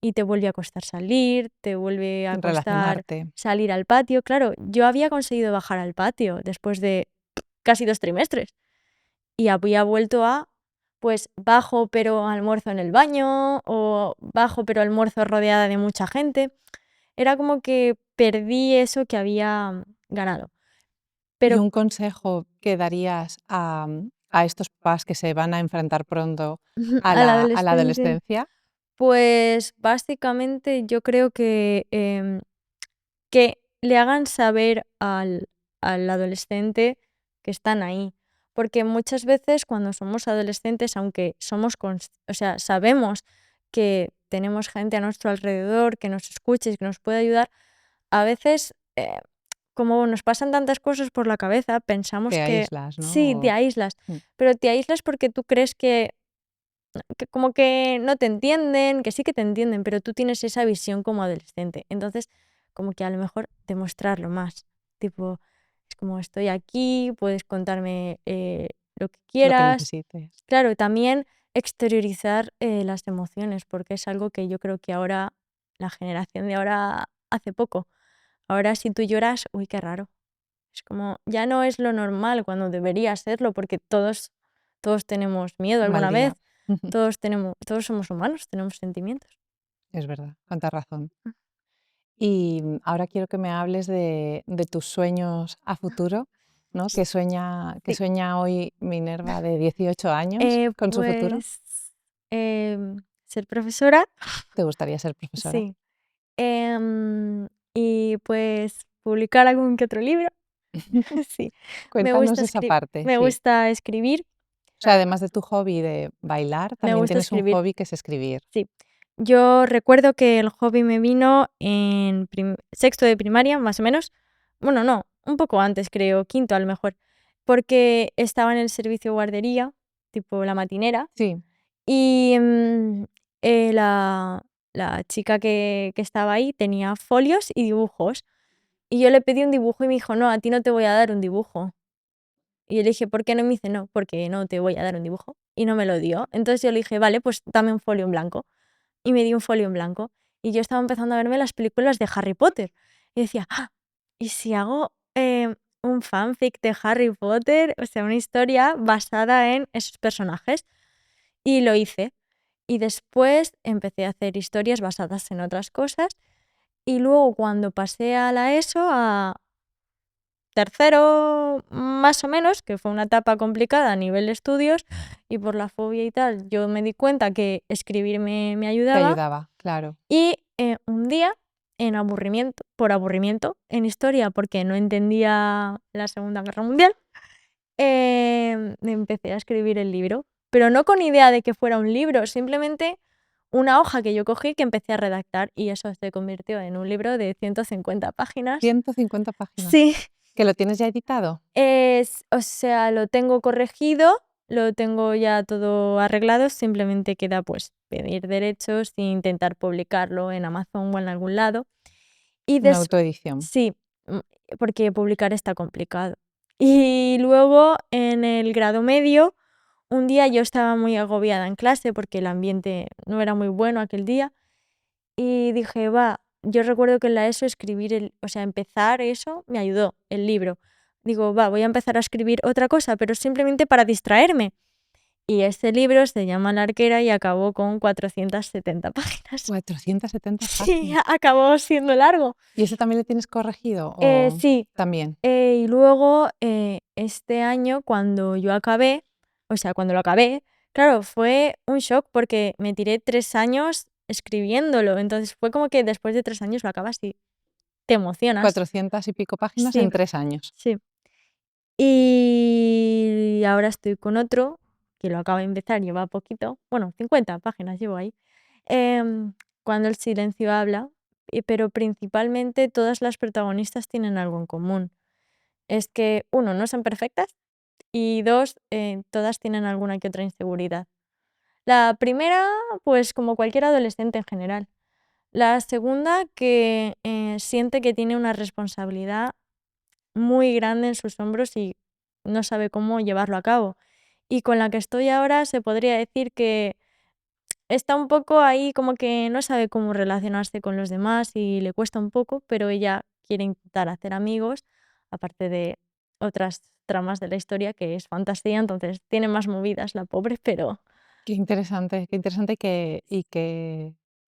Speaker 3: y te vuelve a costar salir, te vuelve a costar
Speaker 1: Relacionarte.
Speaker 3: salir al patio. Claro, yo había conseguido bajar al patio después de casi 2 trimestres y había vuelto a, pues, bajo pero almuerzo en el baño o bajo pero almuerzo rodeada de mucha gente. Era como que perdí eso que había ganado.
Speaker 1: ¿Y
Speaker 3: Pero
Speaker 1: un consejo que darías a estos papás que se van a enfrentar pronto a
Speaker 3: al
Speaker 1: a la
Speaker 3: adolescente,
Speaker 1: adolescencia?
Speaker 3: pues, básicamente yo creo que le hagan saber al adolescente que están ahí. Porque muchas veces cuando somos adolescentes, aunque o sea, sabemos que tenemos gente a nuestro alrededor que nos escuche y que nos puede ayudar, a veces, como nos pasan tantas cosas por la cabeza, pensamos
Speaker 1: Te
Speaker 3: que
Speaker 1: aíslas,
Speaker 3: sí, te
Speaker 1: ¿no?
Speaker 3: aíslas,
Speaker 1: Mm.
Speaker 3: pero te aíslas porque tú crees que que como que no te entienden, que sí que te entienden, pero tú tienes esa visión como adolescente. Entonces, como que a lo mejor demostrarlo más. Tipo, es como estoy aquí, puedes contarme lo que
Speaker 1: Lo que
Speaker 3: quieras.
Speaker 1: necesites.
Speaker 3: Claro, también exteriorizar las emociones, porque es algo que yo creo que ahora, la generación de ahora hace poco. Ahora si tú lloras, uy, qué raro. Es como, ya no es lo normal cuando debería serlo, porque todos tenemos miedo
Speaker 1: Un mal
Speaker 3: alguna
Speaker 1: día.
Speaker 3: vez, todos somos humanos, tenemos sentimientos.
Speaker 1: Es verdad, cuánta razón. Y ahora quiero que me hables de tus sueños a futuro, ¿no? ¿Qué
Speaker 3: Sí.
Speaker 1: sueña hoy Minerva de 18 años con su futuro?
Speaker 3: Pues ser profesora,
Speaker 1: ¿Te gustaría ser profesora?
Speaker 3: sí. Y pues publicar algún que otro libro, sí.
Speaker 1: Cuéntanos esa parte,
Speaker 3: Me
Speaker 1: sí.
Speaker 3: gusta escribir,
Speaker 1: O sea, además de tu hobby de bailar,
Speaker 3: me
Speaker 1: también
Speaker 3: gusta
Speaker 1: tienes un
Speaker 3: escribir,
Speaker 1: hobby que es escribir.
Speaker 3: sí. Yo recuerdo que el hobby me vino en sexto de primaria, más o menos. Bueno, no, un poco antes, creo, quinto a lo mejor, porque estaba en el servicio guardería, tipo la matinera,
Speaker 1: Sí,
Speaker 3: y la chica que estaba ahí tenía folios y dibujos. Y yo le pedí un dibujo y me dijo, no, a ti no te voy a dar un dibujo. Y yo le dije, ¿por qué no? Y me dice, no, porque no te voy a dar un dibujo. Y no me lo dio. Entonces yo le dije, vale, pues dame un folio en blanco. Y me dio un folio en blanco. Y yo estaba empezando a verme las películas de Harry Potter. Y decía, ah, ¿y si hago un fanfic de Harry Potter? O sea, una historia basada en esos personajes. Y lo hice. Y después empecé a hacer historias basadas en otras cosas. Y luego cuando pasé a la ESO, a tercero más o menos, que fue una etapa complicada a nivel de estudios, y por la fobia y tal, yo me di cuenta que escribir me
Speaker 1: te
Speaker 3: ayudaba.
Speaker 1: ayudaba, claro.
Speaker 3: Y un día, por aburrimiento, en historia, porque no entendía la Segunda Guerra Mundial, empecé a escribir el libro, pero no con idea de que fuera un libro, simplemente una hoja que yo cogí que empecé a redactar y eso se convirtió en un libro de 150 páginas.
Speaker 1: 150 páginas.
Speaker 3: Sí,
Speaker 1: ¿Que lo tienes ya editado?
Speaker 3: o sea, lo tengo corregido, lo tengo ya todo arreglado, simplemente queda pues pedir derechos e intentar publicarlo en Amazon o en algún lado. Y
Speaker 1: Una autoedición.
Speaker 3: sí, mm, porque publicar está complicado. Y luego en el grado medio, un día yo estaba muy agobiada en clase porque el ambiente no era muy bueno aquel día y dije, va, yo recuerdo que en la ESO o sea, empezar eso me ayudó, el libro. Digo, va, voy a empezar a escribir otra cosa, pero simplemente para distraerme. Y este libro se llama La arquera y acabó con 470 páginas.
Speaker 1: 470
Speaker 3: Sí,
Speaker 1: páginas.
Speaker 3: acabó siendo largo.
Speaker 1: ¿Y ese también le tienes corregido o
Speaker 3: Sí,
Speaker 1: también?
Speaker 3: y luego este año cuando yo acabé, o sea, cuando lo acabé, claro, fue un shock porque me tiré 3 años escribiéndolo. Entonces fue como que después de 3 años lo acabas y te emocionas.
Speaker 1: 400 y pico páginas en
Speaker 3: Sí,
Speaker 1: 3 años.
Speaker 3: sí. Y ahora estoy con otro que lo acabo de empezar, lleva poquito, bueno, 50 páginas llevo ahí. em, Cuando el silencio habla, pero principalmente todas las protagonistas tienen algo en común. Es que, uno, no son perfectas y dos, todas tienen alguna que otra inseguridad. La primera, pues como cualquier adolescente en general. La segunda, que siente que tiene una responsabilidad muy grande en sus hombros y no sabe cómo llevarlo a cabo. Y con la que estoy ahora se podría decir que está un poco ahí como que no sabe cómo relacionarse con los demás y le cuesta un poco, pero ella quiere intentar hacer amigos, aparte de otras tramas de la historia que es fantasía, entonces tiene más movidas la pobre, pero
Speaker 1: Qué interesante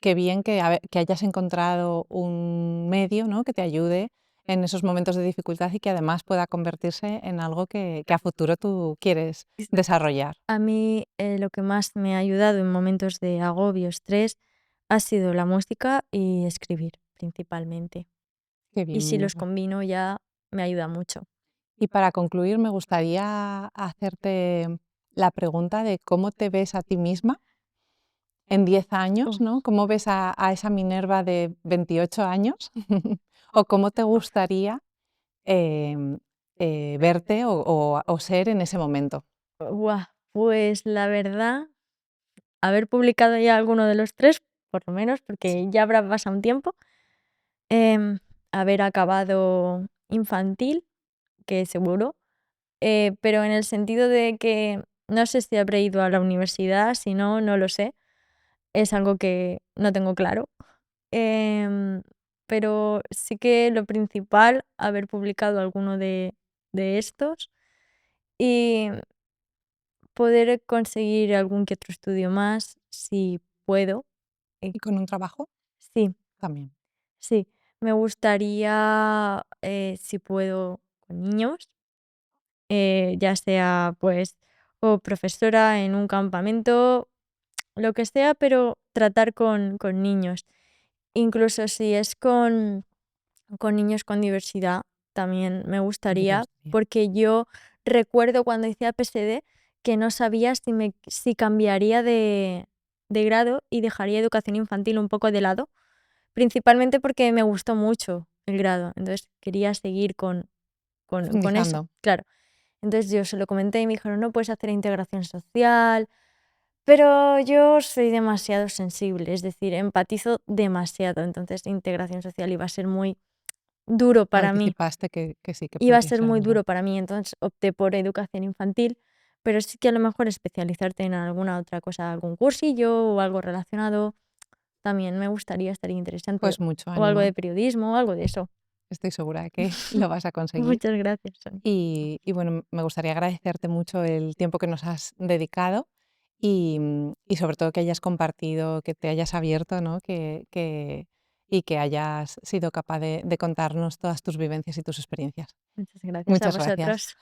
Speaker 1: qué bien que hayas encontrado un medio, ¿no? Que te ayude en esos momentos de dificultad y que además pueda convertirse en algo que a futuro tú quieres desarrollar.
Speaker 3: a mí lo que más me ha ayudado en momentos de agobio, estrés, ha sido la música y escribir principalmente.
Speaker 1: Qué
Speaker 3: Y
Speaker 1: bien,
Speaker 3: si los
Speaker 1: Minerva.
Speaker 3: combino ya me ayuda mucho.
Speaker 1: Y para concluir, me gustaría hacerte la pregunta de cómo te ves a ti misma en 10 años,
Speaker 3: Uf,
Speaker 1: ¿no? ¿Cómo ves a esa Minerva de 28 años? ¿O cómo te gustaría em, verte o ser en ese momento?
Speaker 3: pues la verdad haber publicado ya alguno de los 3, por lo menos, porque ya habrá pasado un tiempo. Haber acabado infantil, que seguro, pero en el sentido de que no sé si habré ido a la universidad, si no, no lo sé. Es algo que no tengo claro. Em, pero sí que lo principal, haber publicado alguno de estos y poder conseguir algún que otro estudio más, si puedo.
Speaker 1: ¿Y con un trabajo?
Speaker 3: Sí,
Speaker 1: También.
Speaker 3: sí. Me gustaría, si puedo, con niños, ya sea pues o profesora en un campamento, lo que sea, pero tratar con niños. Incluso si es con niños con diversidad, también me
Speaker 1: También te
Speaker 3: gustaría,
Speaker 1: gustaría.
Speaker 3: porque yo recuerdo cuando hice APSD que no sabía si cambiaría de grado y dejaría educación infantil un poco de lado, principalmente porque me gustó mucho el grado, entonces quería seguir con eso,
Speaker 1: Profundizando.
Speaker 3: claro. Entonces yo se lo comenté y me dijeron, no puedes hacer integración social, pero yo soy demasiado sensible, es decir, empatizo demasiado, entonces integración social iba a ser muy duro para mí.
Speaker 1: Anticipaste que sí, que
Speaker 3: Iba a
Speaker 1: podría
Speaker 3: ser
Speaker 1: ser
Speaker 3: muy
Speaker 1: duro.
Speaker 3: duro para mí, entonces opté por educación infantil, pero sí que a lo mejor especializarte en alguna otra cosa, algún cursillo o algo relacionado, también me gustaría, estaría interesante.
Speaker 1: Pues mucho
Speaker 3: O algo de
Speaker 1: ánimo.
Speaker 3: periodismo o algo de eso.
Speaker 1: Estoy segura de que lo vas a conseguir.
Speaker 3: Muchas gracias, Sonia.
Speaker 1: Y bueno, me gustaría agradecerte mucho el tiempo que nos has dedicado y sobre todo que hayas compartido, que te hayas abierto, ¿no? Y que hayas sido capaz de contarnos todas tus vivencias y tus experiencias.
Speaker 3: Muchas gracias a
Speaker 1: Muchas gracias.
Speaker 3: vosotros.